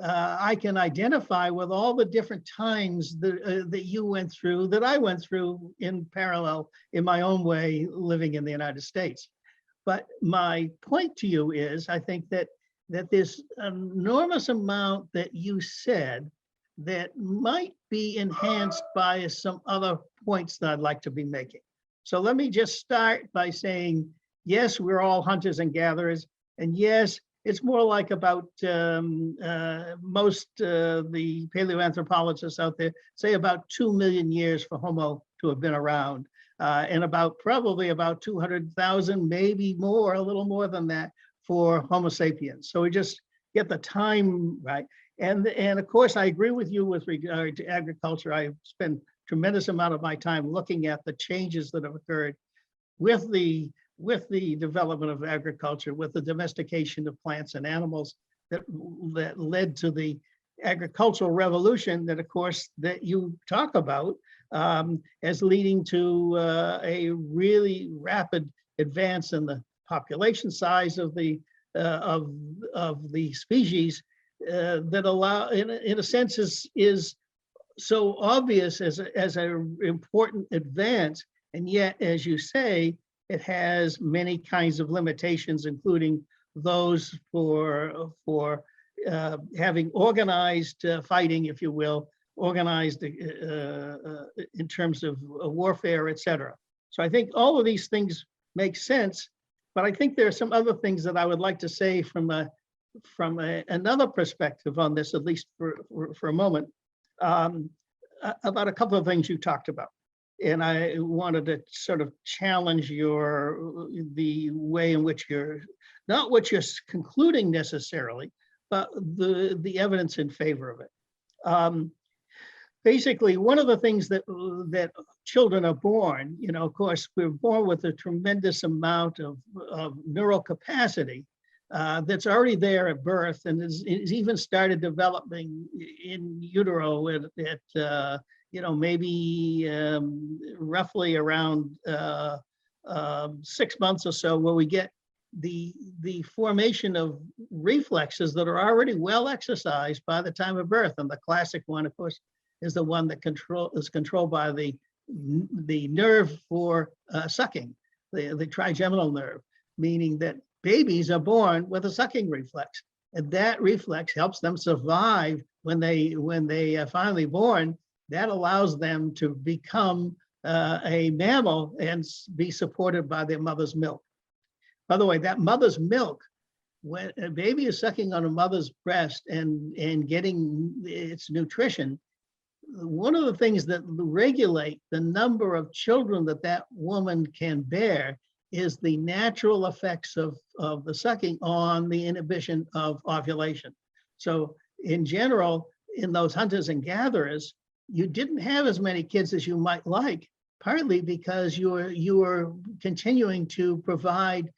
I can identify with all the different times that you went through, that I went through in parallel in my own way, living in the United States. But my point to you is, I think that this enormous amount that you said that might be enhanced by some other points that I'd like to be making. So let me just start by saying, yes, we're all hunters and gatherers. And yes, it's more like about most the paleoanthropologists out there say about 2 million years for Homo to have been around, and probably about 200,000, maybe more, a little more than that for Homo sapiens. So we just get the time right. And of course, I agree with you with regard to agriculture. I've spent a tremendous amount of my time looking at the changes that have occurred with the development of agriculture, with the domestication of plants and animals that led to the agricultural revolution that, of course, that you talk about as leading to a really rapid advance in the population size of the species that allow, in a sense, is so obvious as an important advance, and yet, as you say, it has many kinds of limitations, including those for having organized fighting, if you will, organized in terms of warfare, et cetera. So I think all of these things make sense, but I think there are some other things that I would like to say from another perspective on this, at least for a moment, about a couple of things you talked about. And I wanted to sort of challenge the way in which not what you're concluding necessarily, but the evidence in favor of it. Basically, one of the things that children are born, of course, we're born with a tremendous amount of neural capacity that's already there at birth, and is even started developing in utero at maybe roughly around 6 months or so, where we get the formation of reflexes that are already well exercised by the time of birth. And the classic one, of course, is the one that is controlled by the nerve for sucking, the trigeminal nerve, meaning that babies are born with a sucking reflex, and that reflex helps them survive when they are finally born. That allows them to become a mammal and be supported by their mother's milk. By the way, that mother's milk, when a baby is sucking on a mother's breast and getting its nutrition, one of the things that regulate the number of children that woman can bear is the natural effects of the sucking on the inhibition of ovulation. So in general, in those hunters and gatherers, you didn't have as many kids as you might like, partly because you were continuing to provide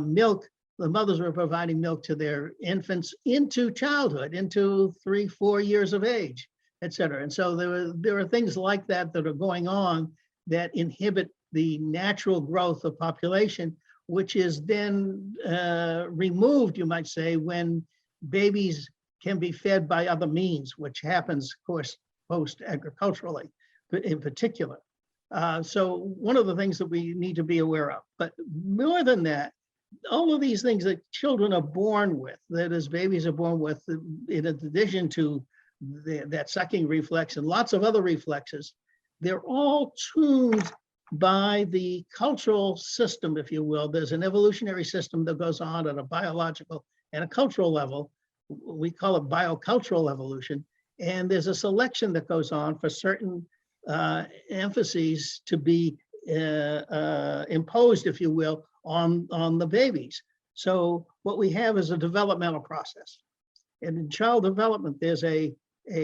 milk. The mothers were providing milk to their infants into childhood, into 3-4 years of age, et cetera. And so there are things like that are going on that inhibit the natural growth of population, which is then removed, you might say, when babies can be fed by other means, which happens, of course, post-agriculturally, in particular. So one of the things that we need to be aware of, but more than that, all of these things that children are born with, that is, babies are born with, in addition to that sucking reflex and lots of other reflexes, they're all tuned by the cultural system, if you will. There's an evolutionary system that goes on at a biological and a cultural level. We call it biocultural evolution. And there's a selection that goes on for certain emphases to be imposed, if you will, on the babies. So what we have is a developmental process. And in child development, there's a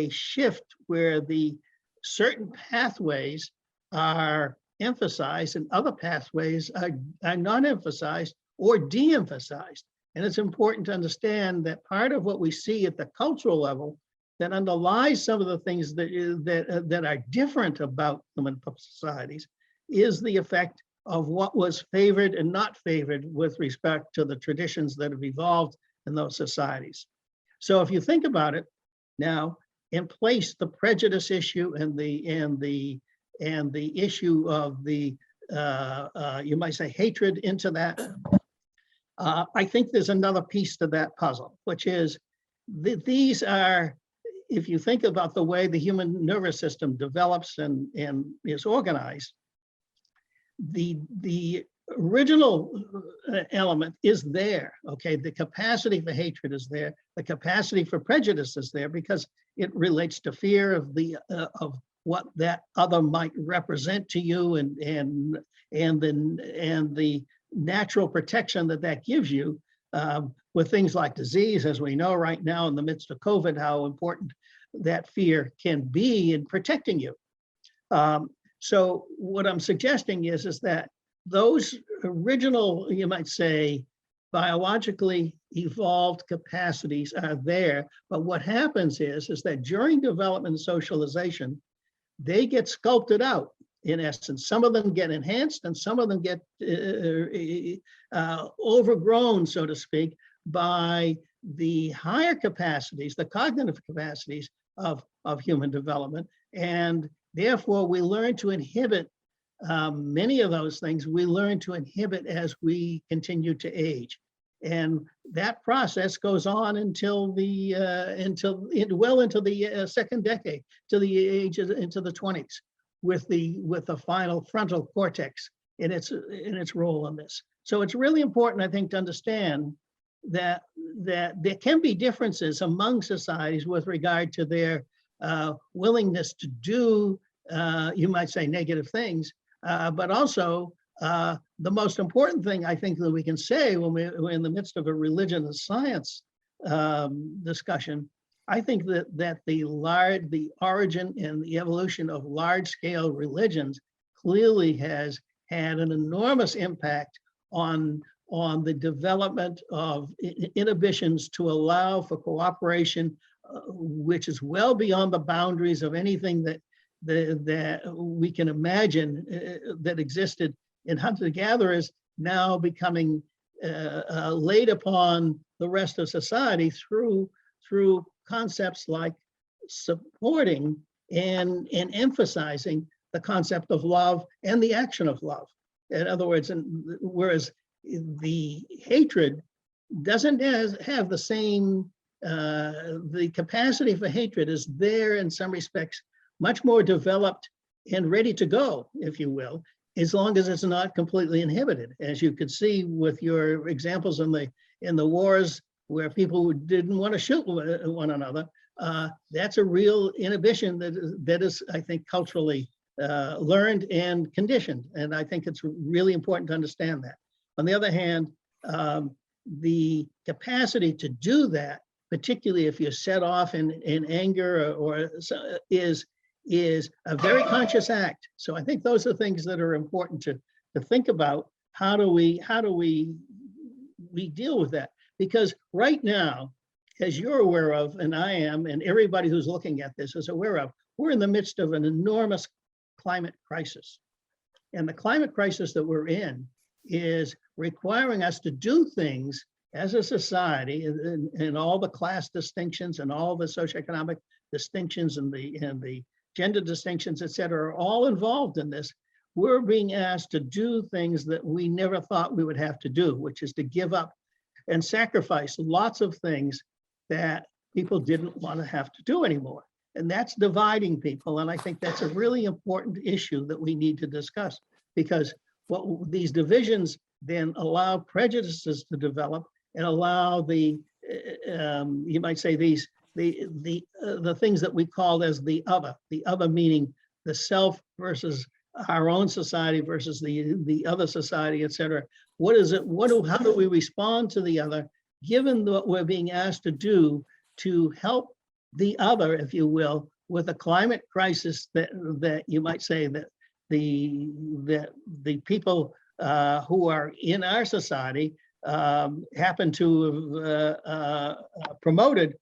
shift where the certain pathways are emphasized and other pathways are not emphasized or de-emphasized. And it's important to understand that part of what we see at the cultural level that underlies some of the things that are different about human societies is the effect of what was favored and not favored with respect to the traditions that have evolved in those societies. So if you think about it now, and place the prejudice issue and the issue of the you might say hatred into that, I think there's another piece to that puzzle, which is these are, if you think about the way the human nervous system develops and is organized, the original element is there, okay? The capacity for hatred is there. The capacity for prejudice is there because it relates to fear of of what that other might represent to you and the natural protection that gives you with things like disease, as we know right now in the midst of COVID, how important that fear can be in protecting you. So what I'm suggesting is that those original, you might say, biologically evolved capacities are there, but what happens is that during development and socialization, they get sculpted out, in essence. Some of them get enhanced and some of them get overgrown, so to speak, by the higher capacities, the cognitive capacities of human development. And therefore, we learn to inhibit many of those things. We learn to inhibit as we continue to age. And that process goes on until well into the second decade, to the age into the 20s, with the final frontal cortex in its role in this. So it's really important, I think, to understand that there can be differences among societies with regard to their willingness to do, you might say, negative things, but also the most important thing I think that we can say when we're in the midst of a religion and science discussion, I think that the origin and the evolution of large-scale religions clearly has had an enormous impact on the development of inhibitions to allow for cooperation, which is well beyond the boundaries of anything that we can imagine that existed in hunter-gatherers, now becoming laid upon the rest of society through concepts like supporting and emphasizing the concept of love and the action of love. In other words, whereas the hatred doesn't have the same, the capacity for hatred is there in some respects, much more developed and ready to go, if you will, as long as it's not completely inhibited. As you could see with your examples in the wars where people didn't want to shoot one another, that's a real inhibition that is, I think, culturally learned and conditioned. And I think it's really important to understand that. On the other hand, the capacity to do that, particularly if you're set off in anger or is a very conscious act. So I think those are things that are important to think about. How do we deal with that? Because right now, as you're aware of, and I am, and everybody who's looking at this is aware of, we're in the midst of an enormous climate crisis. And the climate crisis that we're in is requiring us to do things as a society, and all the class distinctions and all the socioeconomic distinctions and the gender distinctions, et cetera, are all involved in this. We're being asked to do things that we never thought we would have to do, which is to give up and sacrifice lots of things that people didn't want to have to do anymore. And that's dividing people. And I think that's a really important issue that we need to discuss, because what these divisions then allow prejudices to develop and allow the, you might say the things that we call as the other meaning the self versus our own society versus the other society, et cetera. What is it? How do we respond to the other, given what we're being asked to do to help the other, if you will, with a climate crisis that you might say that the people who are in our society happened to have promoted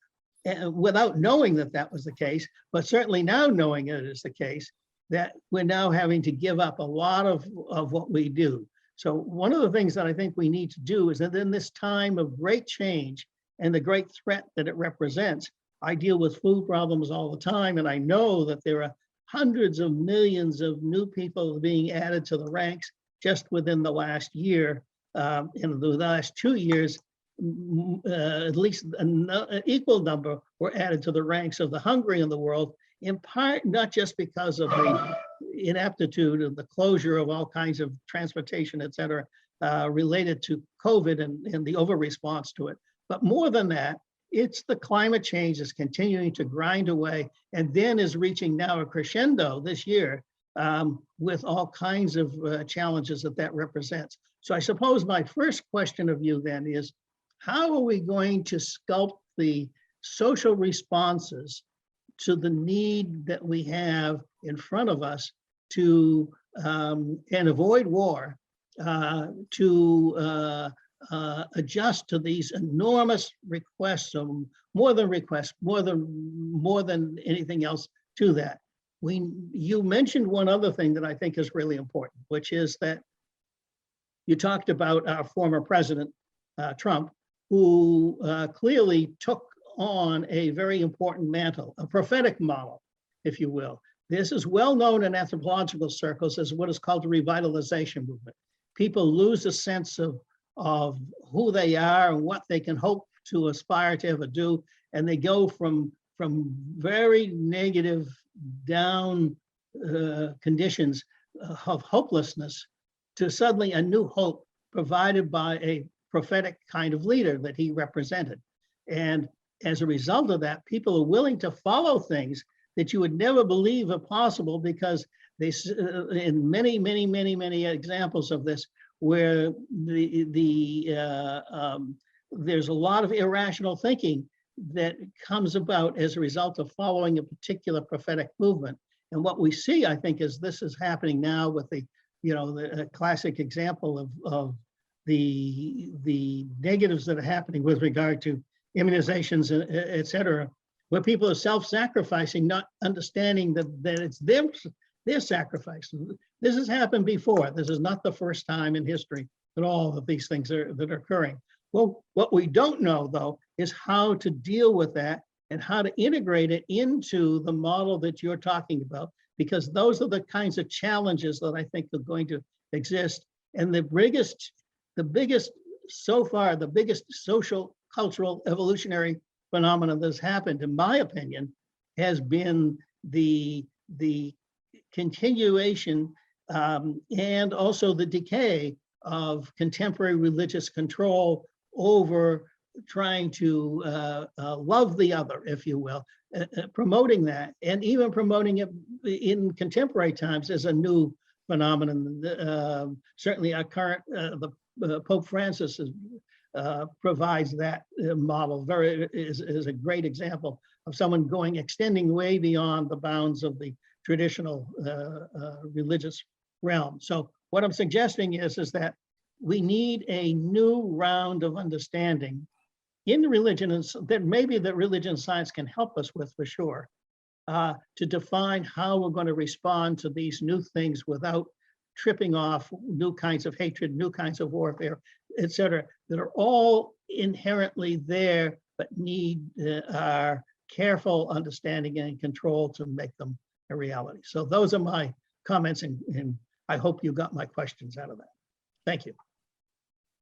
without knowing that that was the case, but certainly now knowing it is the case, that we're now having to give up a lot of what we do. So one of the things that I think we need to do is that in this time of great change and the great threat that it represents, I deal with food problems all the time, and I know that there are hundreds of millions of new people being added to the ranks just within the last year. In the last 2 years, at least an equal number were added to the ranks of the hungry in the world, in part not just because of the inaptitude of the closure of all kinds of transportation, et cetera, related to COVID and the over response to it, but more than that, it's the climate change is continuing to grind away and then is reaching now a crescendo this year with all kinds of challenges that represents. So I suppose my first question of you then is, how are we going to sculpt the social responses to the need that we have in front of us to and avoid war, to adjust to these enormous requests, more than anything else to that. You mentioned one other thing that I think is really important, which is that you talked about our former president, Trump, who clearly took on a very important mantle, a prophetic model, if you will. This is well known in anthropological circles as what is called the revitalization movement. People lose a sense of who they are and what they can hope to aspire to ever do, and they go from very negative down conditions of hopelessness to suddenly a new hope provided by a prophetic kind of leader that he represented. And as a result of that, people are willing to follow things that you would never believe are possible, because they, in many examples of this, where there's a lot of irrational thinking that comes about as a result of following a particular prophetic movement. And what we see, I think, is this is happening now with the classic example of the negatives that are happening with regard to immunizations, et cetera, where people are self-sacrificing, not understanding that it's their sacrifice. This has happened before. This is not the first time in history that all of these things are occurring. Well, what we don't know, though, is how to deal with that and how to integrate it into the model that you're talking about, because those are the kinds of challenges that I think are going to exist. And the biggest so far, the biggest social, cultural, evolutionary phenomenon that's happened, in my opinion, has been the continuation and also the decay of contemporary religious control over trying to love the other, if you will, promoting that, and even promoting it in contemporary times as a new phenomenon. Certainly our current, Pope Francis provides that model, is a great example of someone extending way beyond the bounds of the traditional religious realm. So what I'm suggesting is that we need a new round of understanding in religion, and that maybe that religion and science can help us with, for sure, to define how we're going to respond to these new things without tripping off new kinds of hatred, new kinds of warfare, et cetera, that are all inherently there, but need our careful understanding and control to make them a reality. So those are my comments, and I hope you got my questions out of that. Thank you.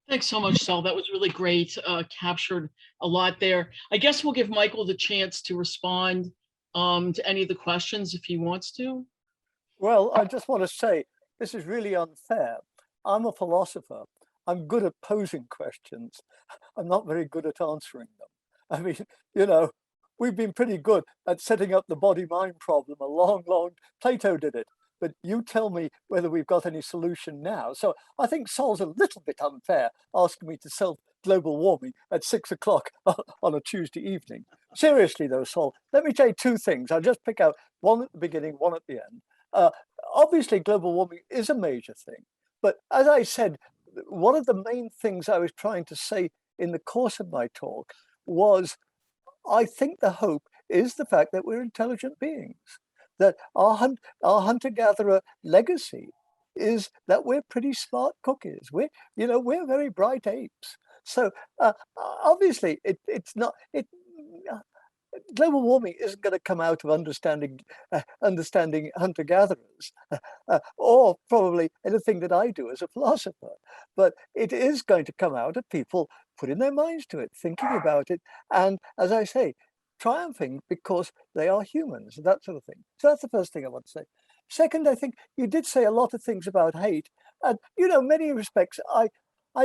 Thanks so much, Sal. That was really great. Captured a lot there. I guess we'll give Michael the chance to respond to any of the questions if he wants to. Well, I just want to say, this is really unfair. I'm a philosopher. I'm good at posing questions. I'm not very good at answering them. I mean, we've been pretty good at setting up the body-mind problem a long, Plato did it. But you tell me whether we've got any solution now. So I think Sol's a little bit unfair asking me to solve global warming at 6 o'clock on a Tuesday evening. Seriously though, Sol, let me tell you two things. I'll just pick out one at the beginning, one at the end. Obviously, global warming is a major thing. But as I said, one of the main things I was trying to say in the course of my talk was, I think the hope is the fact that we're intelligent beings, that our hunter-gatherer legacy is that we're pretty smart cookies. We're very bright apes. So obviously, global warming isn't going to come out of understanding hunter-gatherers, or probably anything that I do as a philosopher. But it is going to come out of people putting their minds to it, thinking about it, and as I say, triumphing because they are humans, that sort of thing. So that's the first thing I want to say. Second, I think you did say a lot of things about hate, and many respects, I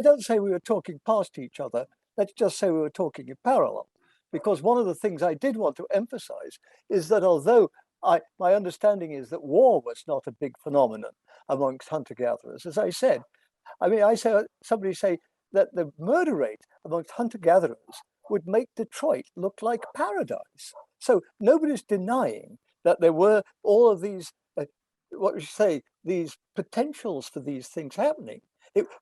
don't say we were talking past each other. Let's just say we were talking in parallel. Because one of the things I did want to emphasize is that although my understanding is that war was not a big phenomenon amongst hunter-gatherers, as I said, somebody say that the murder rate amongst hunter-gatherers would make Detroit look like paradise. So nobody's denying that there were all of these, these potentials for these things happening,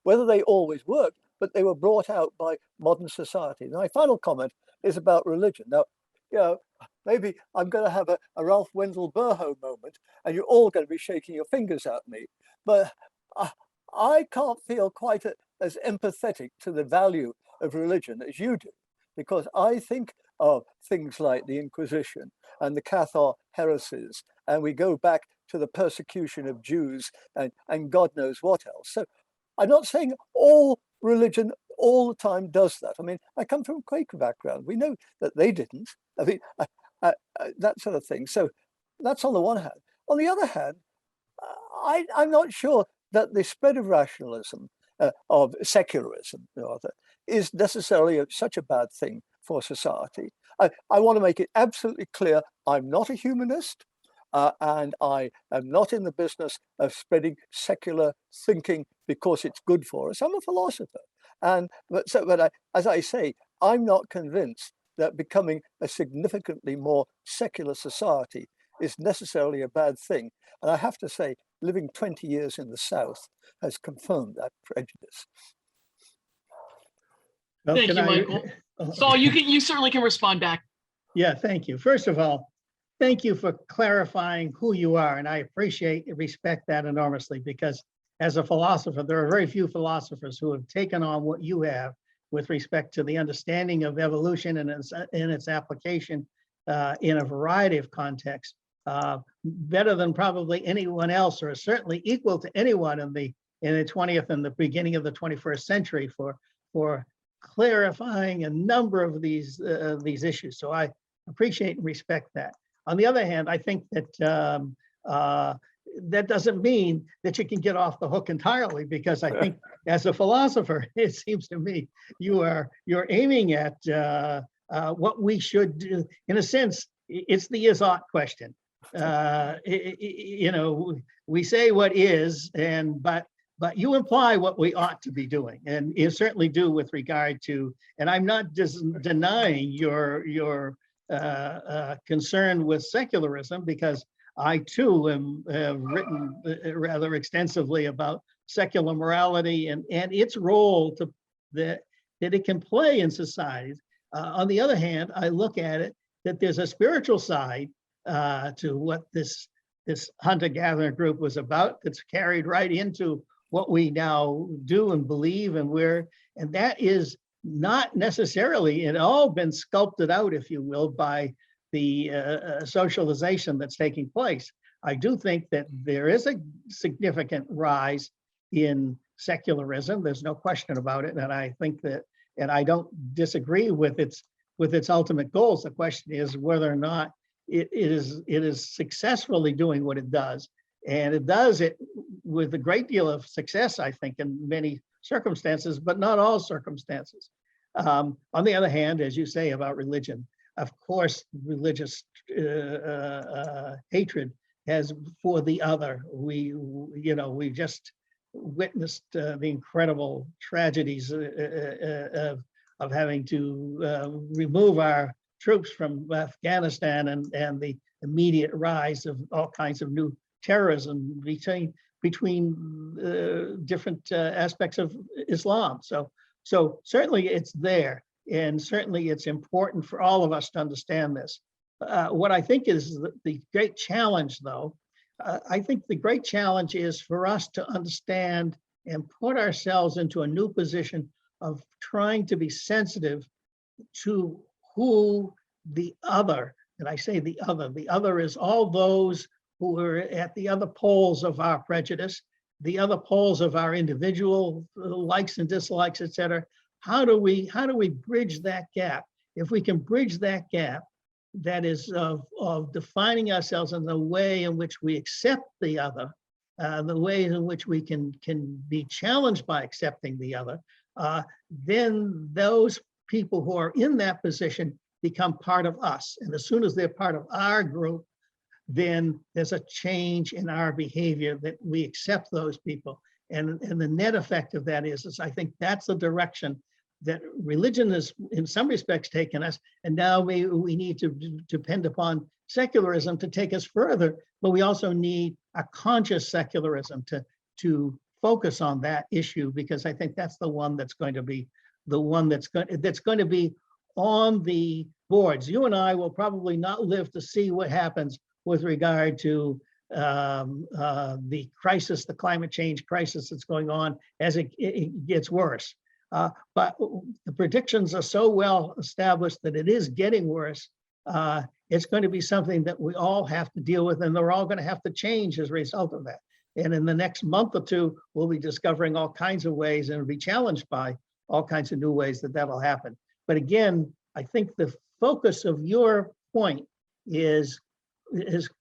whether they always worked, but they were brought out by modern society. And my final comment is about religion. Now, maybe I'm going to have a Ralph Wendell Burho moment, and you're all going to be shaking your fingers at me. But I can't feel quite as empathetic to the value of religion as you do, because I think of things like the Inquisition and the Cathar heresies, and we go back to the persecution of Jews and God knows what else. So I'm not saying all religion all the time does that. I mean, I come from a Quaker background. We know that they didn't. I mean, that sort of thing. So that's on the one hand. On the other hand, I'm not sure that the spread of rationalism, of secularism, is necessarily such a bad thing for society. I want to make it absolutely clear, I'm not a humanist, and I am not in the business of spreading secular thinking because it's good for us. I'm a philosopher. But as I say, I'm not convinced that becoming a significantly more secular society is necessarily a bad thing. And I have to say, living 20 years in the South has confirmed that prejudice. Well, Thank you, Michael. Saul, you certainly can respond back. Yeah, thank you. First of all, thank you for clarifying who you are. And I appreciate and respect that enormously, because as a philosopher, there are very few philosophers who have taken on what you have with respect to the understanding of evolution and its application in a variety of contexts, better than probably anyone else, or certainly equal to anyone in the 20th and the beginning of the 21st century for clarifying a number of these issues. So I appreciate and respect that. On the other hand, I think that that doesn't mean that you can get off the hook entirely, because I think as a philosopher, it seems to me you're aiming at what we should do. In a sense, it's the is ought question. We say what is, but you imply what we ought to be doing, and you certainly do with regard to. And I'm not just denying your concern with secularism, because I too have written rather extensively about secular morality and its role that it can play in society. On the other hand, I look at it that there's a spiritual side to what this hunter-gatherer group was about, that's carried right into what we now do and believe, and that is not necessarily at all been sculpted out, if you will, by the socialization that's taking place. I do think that there is a significant rise in secularism. There's no question about it, and I think that, and I don't disagree with its ultimate goals. The question is whether or not it is successfully doing what it does, and it does it with a great deal of success, I think, in many circumstances, but not all circumstances. On the other hand, as you say about religion, of course, religious hatred has for the other. We just witnessed the incredible tragedies of having to remove our troops from Afghanistan, and the immediate rise of all kinds of new terrorism between different aspects of Islam. So certainly it's there, and certainly it's important for all of us to understand this. What I think is the great challenge, though, I think the great challenge is for us to understand and put ourselves into a new position of trying to be sensitive to who the other, and I say the other is all those who are at the other poles of our prejudice, the other poles of our individual likes and dislikes, et cetera. How do we bridge that gap? If we can bridge that gap, that is of defining ourselves in the way in which we accept the other, the ways in which we can be challenged by accepting the other, then those people who are in that position become part of us. And as soon as they're part of our group, then there's a change in our behavior that we accept those people. And the net effect of that is I think that's the direction that religion has in some respects taken us. And now we need to depend upon secularism to take us further, but we also need a conscious secularism to focus on that issue, because I think that's the one that's going to be the one that's going to be on the boards. You and I will probably not live to see what happens with regard to the crisis, the climate change crisis that's going on as it gets worse. But the predictions are so well established that it is getting worse. It's going to be something that we all have to deal with, and they're all going to have to change as a result of that. And in the next month or two, we'll be discovering all kinds of ways and be challenged by all kinds of new ways that'll happen. But again, I think the focus of your point is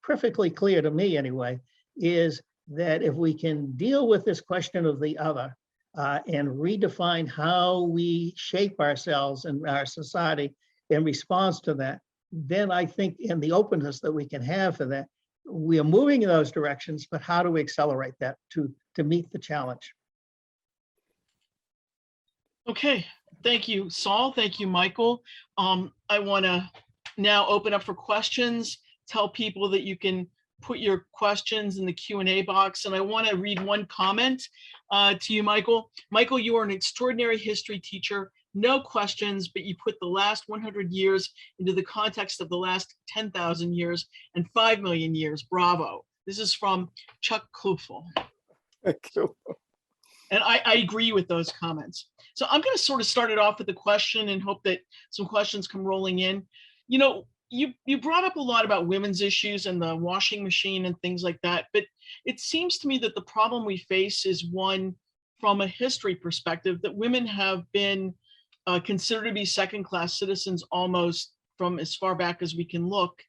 perfectly clear to me anyway, is that if we can deal with this question of the other and redefine how we shape ourselves and our society in response to that, then I think in the openness that we can have for that, we are moving in those directions, but how do we accelerate that to meet the challenge? Okay, thank you, Saul. Thank you, Michael. I want to now open up for questions. Tell people that you can put your questions in the Q&A box. And I want to read one comment to you, Michael. Michael, you are an extraordinary history teacher. No questions, but you put the last 100 years into the context of the last 10,000 years and 5 million years. Bravo. This is from Chuck Klufel. Thank you. And I agree with those comments. So I'm going to sort of start it off with a question and hope that some questions come rolling in. You know, you brought up a lot about women's issues and the washing machine and things like that, but it seems to me that the problem we face is one from a history perspective, that women have been considered to be second-class citizens almost from as far back as we can look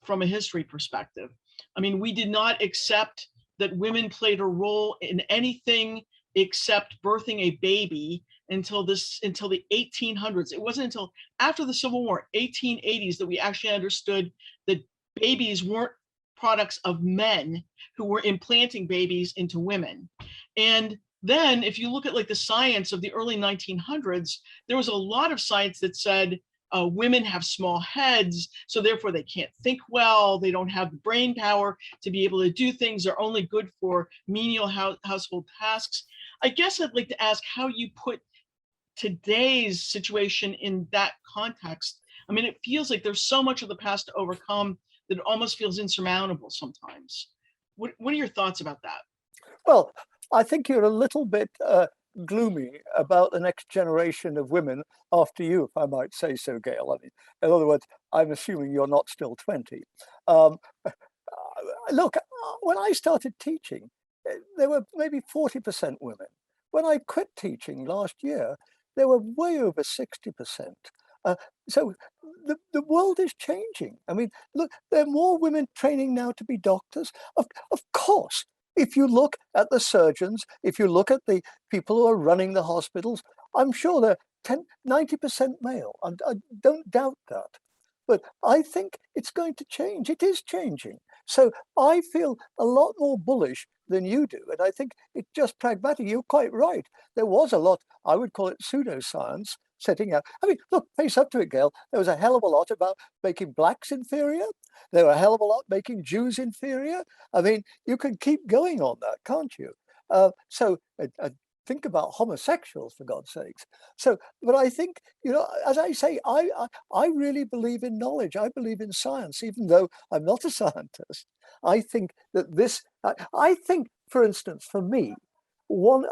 from a history perspective. I mean, we did not accept that women played a role in anything except birthing a baby until the 1800s. It wasn't until after the Civil War, 1880s, that we actually understood that babies weren't products of men who were implanting babies into women. And then if you look at like the science of the early 1900s, there was a lot of science that said women have small heads, so therefore they can't think well, they don't have the brain power to be able to do things, they're only good for menial household tasks. I guess I'd like to ask how you put today's situation in that context. I mean, it feels like there's so much of the past to overcome that it almost feels insurmountable sometimes. What are your thoughts about that? Well, I think you're a little bit gloomy about the next generation of women after you, if I might say so, Gail. I mean, in other words, I'm assuming you're not still 20. Look, when I started teaching, there were maybe 40% women. When I quit teaching last year, there were way over 60%. So the world is changing. I mean, look, there are more women training now to be doctors. Of course, if you look at the surgeons, if you look at the people who are running the hospitals, I'm sure they're 90% male. I don't doubt that. But I think it's going to change. It is changing. So I feel a lot more bullish than you do. And I think it's just pragmatic. You're quite right. There was a lot, I would call it pseudoscience, setting out. I mean, look, face up to it, Gail. There was a hell of a lot about making blacks inferior. There were a hell of a lot making Jews inferior. I mean, you can keep going on that, can't you? So think about homosexuals, for God's sakes. So, but I think, you know, as I say, I really believe in knowledge. I believe in science, even though I'm not a scientist. I think that this, I think, for instance, for me, one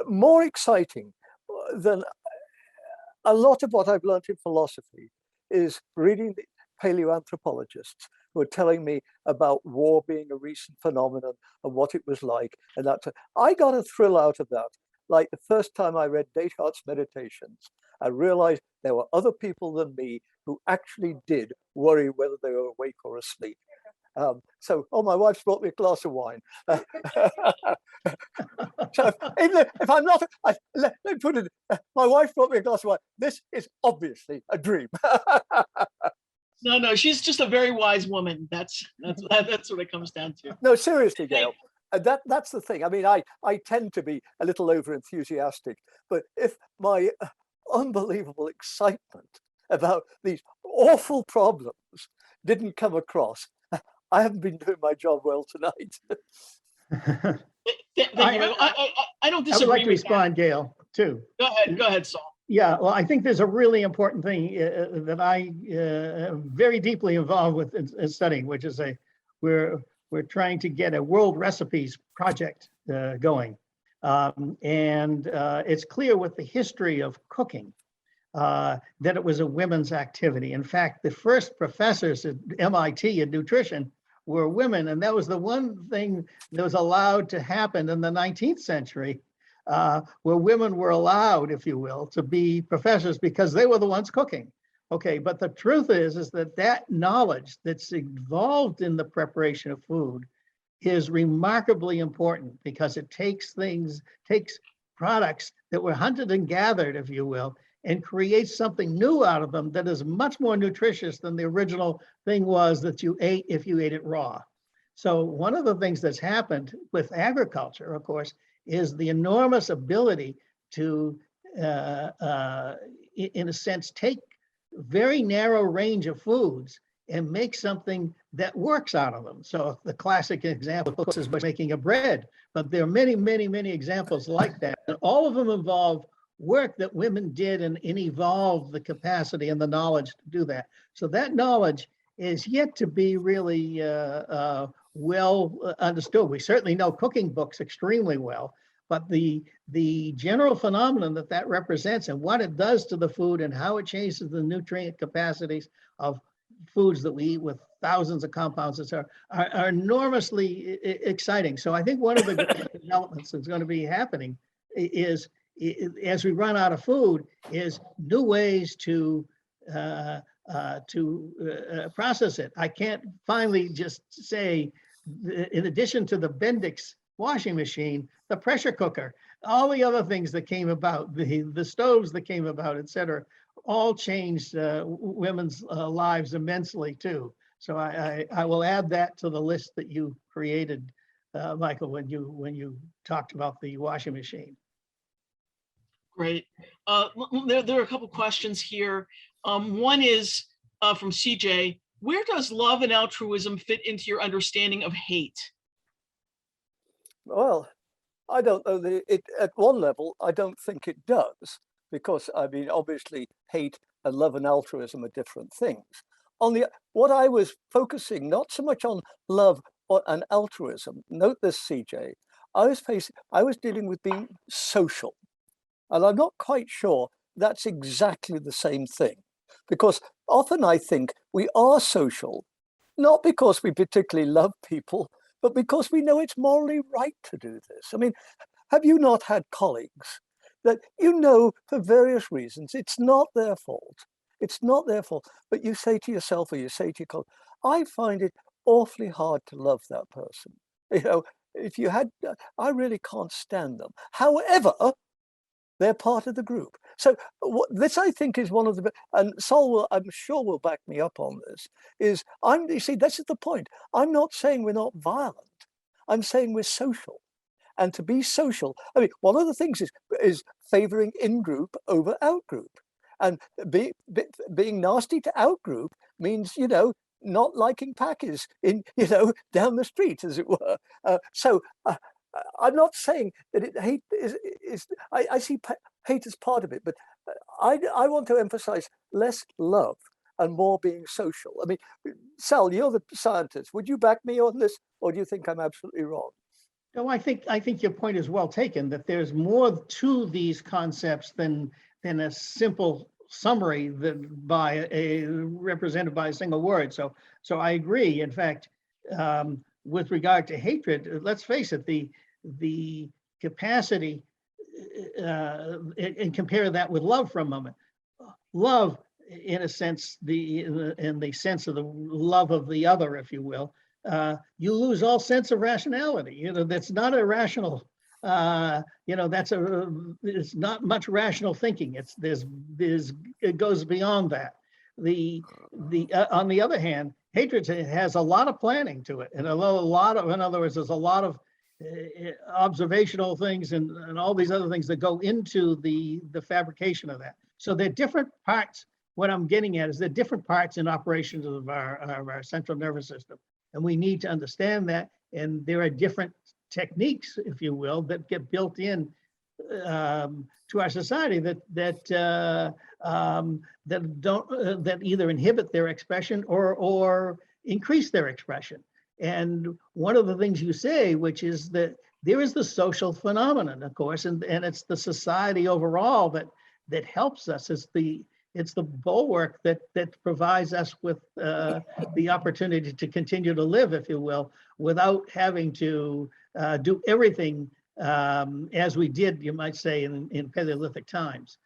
more exciting than a lot of what I've learned in philosophy is reading the paleoanthropologists who are telling me about war being a recent phenomenon and what it was like. And that's, I got a thrill out of that. Like the first time I read Descartes' Meditations, I realized there were other people than me who actually did worry whether they were awake or asleep. So, oh, my wife's brought me a glass of wine. So if I'm not, let me put it, my wife brought me a glass of wine. This is obviously a dream. No, she's just a very wise woman. That's what it comes down to. No, seriously, Gail. That's the thing. I mean, I tend to be a little over enthusiastic, but if my unbelievable excitement about these awful problems didn't come across, I haven't been doing my job well tonight. Thank you. I don't disagree. I would like to with respond, Gail, too. Go ahead, Saul. Yeah, well, I think there's a really important thing that I am very deeply involved with in studying, which is we're trying to get a world recipes project going. And it's clear with the history of cooking that it was a women's activity. In fact, the first professors at MIT in nutrition were women, and that was the one thing that was allowed to happen in the 19th century, where women were allowed, if you will, to be professors because they were the ones cooking. Okay, but the truth is that knowledge that's involved in the preparation of food is remarkably important because it takes products that were hunted and gathered, if you will, and creates something new out of them that is much more nutritious than the original thing was that you ate if you ate it raw. So one of the things that's happened with agriculture, of course, is the enormous ability to, in a sense, take very narrow range of foods and make something that works out of them. So the classic example, of course, is making a bread, but there are many, many, many examples like that. And all of them involve work that women did and evolved the capacity and the knowledge to do that. So that knowledge is yet to be really well understood. We certainly know cooking books extremely well, but the general phenomenon that represents and what it does to the food and how it changes the nutrient capacities of foods that we eat with thousands of compounds are enormously exciting. So I think one of the great developments that's going to be happening is, as we run out of food, is new ways to process it. I can't finally just say, in addition to the Bendix washing machine, the pressure cooker, all the other things that came about, the stoves that came about, et cetera, all changed women's lives immensely too. So I will add that to the list that you created, Michael, when you talked about the washing machine. Great. There are a couple questions here. One is from CJ. Where does love and altruism fit into your understanding of hate? Well, I don't know that at one level, I don't think it does, because I mean, obviously hate and love and altruism are different things. What I was focusing not so much on love and altruism, note this, CJ, I was dealing with being social. And I'm not quite sure that's exactly the same thing, because often I think we are social, not because we particularly love people, but because we know it's morally right to do this. I mean, have you not had colleagues that you know for various reasons, it's not their fault. It's not their fault, but you say to yourself or you say to your colleague, I find it awfully hard to love that person. You know, if you had, I really can't stand them. However, they're part of the group. So this, I think, is one of the, and Sol will, I'm sure, will back me up on this, you see, this is the point. I'm not saying we're not violent. I'm saying we're social. And to be social, I mean, one of the things is favoring in-group over out-group. And being nasty to outgroup means, not liking Packers in, down the street, as it were. I'm not saying that hate is I see hate as part of it, but I want to emphasize less love and more being social. I mean, Sal, you're the scientist. Would you back me on this, or do you think I'm absolutely wrong? No, I think your point is well taken, that there's more to these concepts than a simple summary represented by a single word. So I agree. In fact, with regard to hatred, let's face it, the capacity, and compare that with love for a moment. Love, in a sense, in the sense of the love of the other, if you will, you lose all sense of rationality. That's not a rational. It's not much rational thinking. It goes beyond that. On the other hand, hatred has a lot of planning to it, and in other words, there's a lot of observational things and all these other things that go into the fabrication of that. So they're different parts. What I'm getting at is they're different parts in operations of our central nervous system, and we need to understand that. And there are different techniques, if you will, that get built in to our society that either inhibit their expression or increase their expression. And one of the things you say, which is that there is the social phenomenon, of course, and it's the society overall that helps us. It's the bulwark that provides us with the opportunity to continue to live, if you will, without having to do everything as we did, you might say, in Paleolithic times.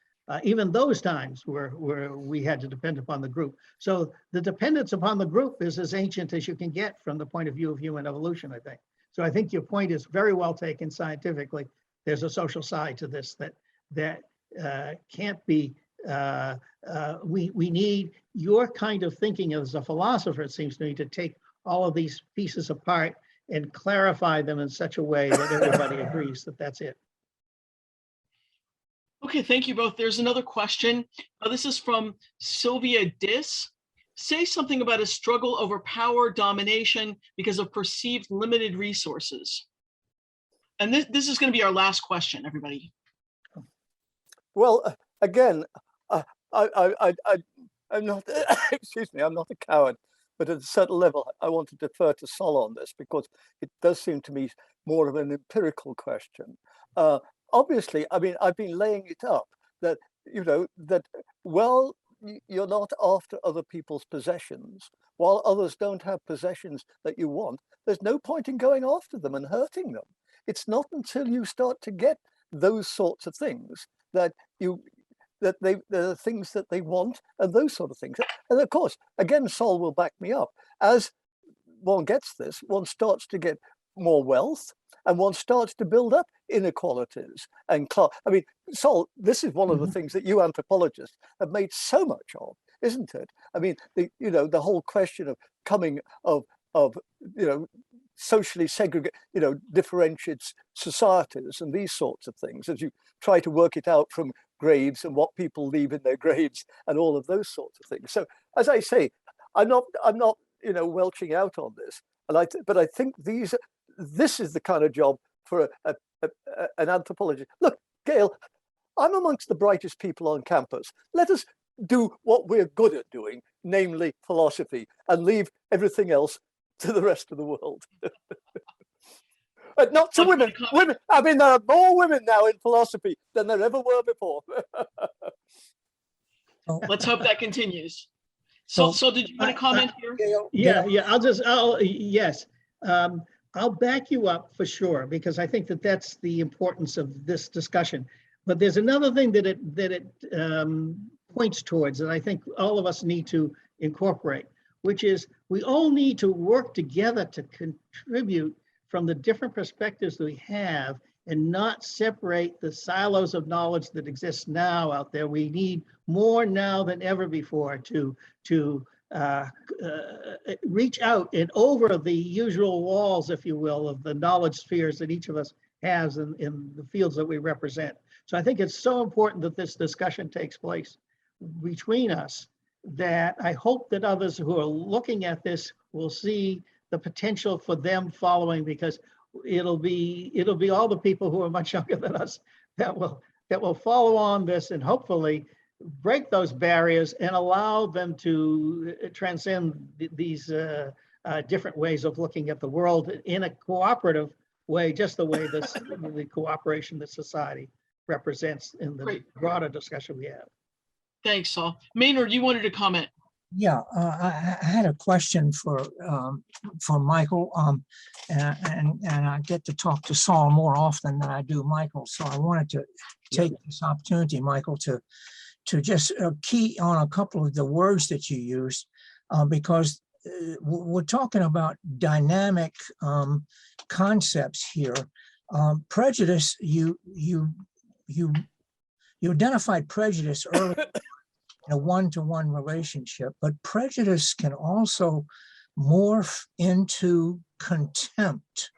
Even those times where we had to depend upon the group. So the dependence upon the group is as ancient as you can get from the point of view of human evolution, I think. So I think your point is very well taken scientifically. There's a social side to this that can't be, we need your kind of thinking as a philosopher, it seems to me, to take all of these pieces apart and clarify them in such a way that everybody agrees that that's it. Okay, thank you both. There's another question. This is from Sylvia Dis. Say something about a struggle over power domination because of perceived limited resources. And this is going to be our last question, everybody. Well, again, I'm not, excuse me, I'm not a coward, but at a certain level, I want to defer to Sol on this because it does seem to me more of an empirical question. Obviously, I mean, I've been laying it up that, you're not after other people's possessions, while others don't have possessions that you want, there's no point in going after them and hurting them. It's not until you start to get those sorts of things that there are things that they want and those sort of things. And of course, again, Sol will back me up. As one gets this, one starts to get more wealth, and one starts to build up inequalities and class. I mean, Sol, this is one of the things that you anthropologists have made so much of, isn't it? I mean, the whole question of coming of socially segregated, differentiated societies and these sorts of things, as you try to work it out from graves and what people leave in their graves and all of those sorts of things. So, as I say, I'm not welching out on this, but I think this is the kind of job for an anthropologist. Look, Gail, I'm amongst the brightest people on campus. Let us do what we're good at doing, namely philosophy, and leave everything else to the rest of the world. But not to women. Women. I mean, there are more women now in philosophy than there ever were before. Let's hope that continues. So did you want to comment here? Yeah. Yes. I'll back you up for sure, because I think that's the importance of this discussion. But there's another thing that it points towards that I think all of us need to incorporate, which is we all need to work together to contribute from the different perspectives that we have and not separate the silos of knowledge that exist now out there. We need more now than ever before to reach out and over the usual walls, if you will, of the knowledge spheres that each of us has in the fields that we represent. So I think it's so important that this discussion takes place. between us that I hope that others who are looking at this will see the potential for them following, because it'll be all the people who are much younger than us that will follow on this and hopefully break those barriers and allow them to transcend these different ways of looking at the world in a cooperative way, just the way the cooperation that society represents in the Great. broader discussion we have. Thanks, Saul. Maynard, you wanted to comment. Yeah, I had a question for Michael, and I get to talk to Saul more often than I do Michael. So I wanted to take this opportunity, Michael, to just key on a couple of the words that you used, because we're talking about dynamic concepts here. Prejudice, you identified prejudice early. A one-to-one relationship, but prejudice can also morph into contempt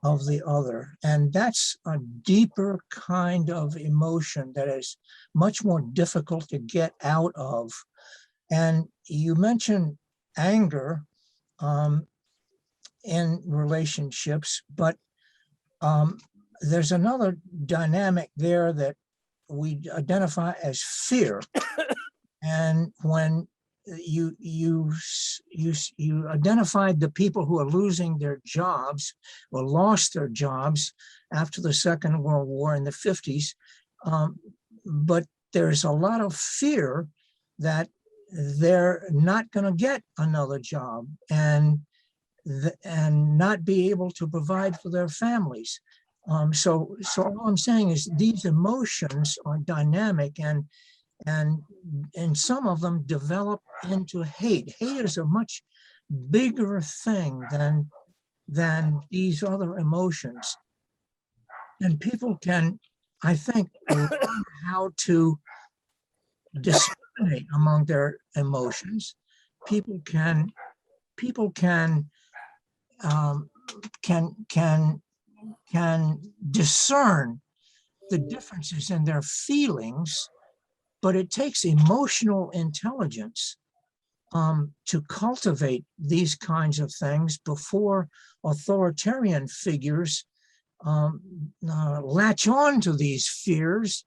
of the other. And that's a deeper kind of emotion that is much more difficult to get out of. And you mentioned anger in relationships, but there's another dynamic there that we identify as fear. And when you identified the people who are losing their jobs or lost their jobs after the Second World War in the 50s, but there's a lot of fear that they're not going to get another job and not be able to provide for their families. So all I'm saying is these emotions are dynamic, and some of them develop into hate. Hate is a much bigger thing than these other emotions. And people can, I think, learn how to discriminate among their emotions. People can discern the differences in their feelings. But it takes emotional intelligence to cultivate these kinds of things before authoritarian figures latch on to these fears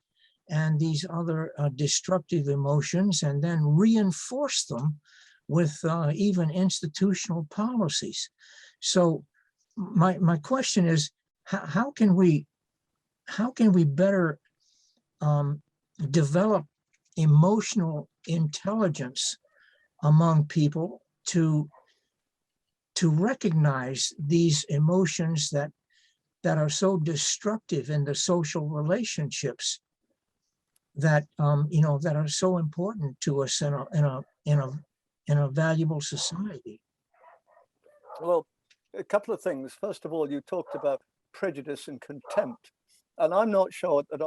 and these other destructive emotions and then reinforce them with even institutional policies. So my question is, how can we better develop emotional intelligence among people to recognize these emotions that are so destructive in the social relationships that that are so important to us in a valuable society? Well, a couple of things. First of all, you talked about prejudice and contempt, and I'm not sure that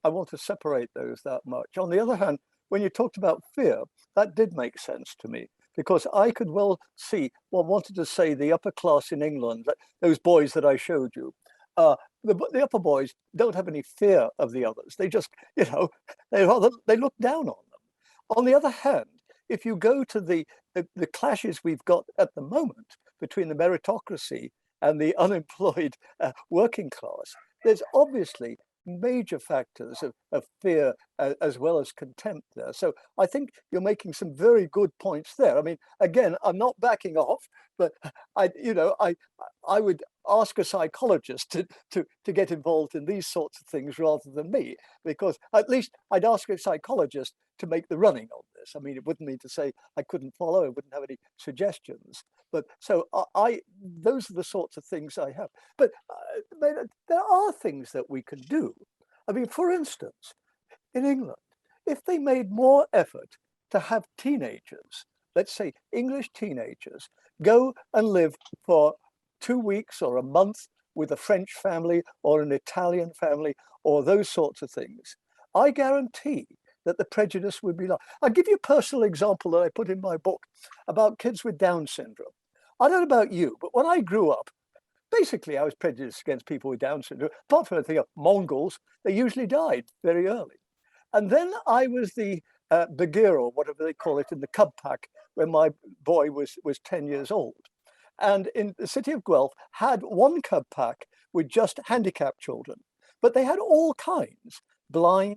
I want to separate those that much. On the other hand, when you talked about fear, that did make sense to me, because I could well see, wanted to say the upper class in England, those boys that I showed you, the upper boys don't have any fear of the others. They just, they look down on them. On the other hand, if you go to the clashes we've got at the moment between the meritocracy and the unemployed working class, there's obviously major factors of fear as well as contempt there. So I think you're making some very good points there. I mean, again, I'm not backing off, but I would ask a psychologist to get involved in these sorts of things rather than me, because at least I'd ask a psychologist to make the running on this. I mean, it wouldn't mean to say I couldn't follow, I wouldn't have any suggestions. But so those are the sorts of things I have. But there are things that we can do. I mean, for instance, in England, if they made more effort to have teenagers, let's say English teenagers, go and live for 2 weeks or a month with a French family or an Italian family or those sorts of things, I guarantee that the prejudice would be low. I'll give you a personal example that I put in my book about kids with Down syndrome. I don't know about you, but when I grew up, basically I was prejudiced against people with Down syndrome. Apart from the thing of Mongols, they usually died very early. And then I was the Bagheera, or whatever they call it, in the Cub Pack when my boy was 10 years old. And in the city of Guelph had one Cub Pack with just handicapped children, but they had all kinds, blind,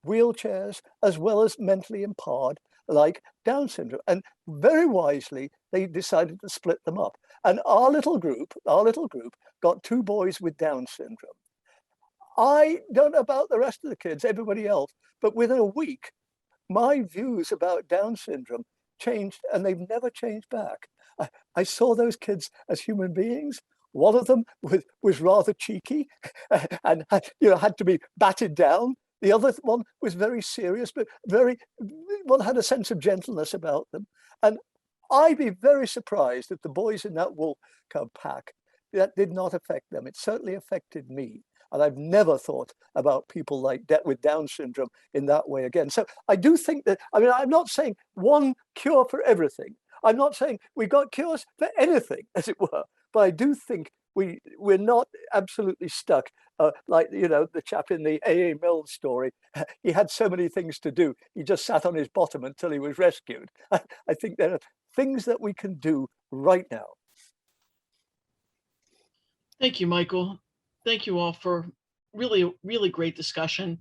wheelchairs, as well as mentally impaired, like Down syndrome. And very wisely, they decided to split them up. And our little group got 2 boys with Down syndrome. I don't know about the rest of the kids, everybody else, but within a week, my views about Down syndrome changed, and they've never changed back. I saw those kids as human beings. One of them was rather cheeky and had to be batted down. The other one was very serious, but had a sense of gentleness about them. And I'd be very surprised if the boys in that Wool Cub Pack, that did not affect them. It certainly affected me. And I've never thought about people like that with Down syndrome in that way again. So I do think that, I'm not saying one cure for everything. I'm not saying we got cures for anything, as it were. But I do think we're not absolutely stuck. Like, the chap in the A.A. Mills story, he had so many things to do. He just sat on his bottom until he was rescued. I think there are things that we can do right now. Thank you, Michael. Thank you all for really, really great discussion.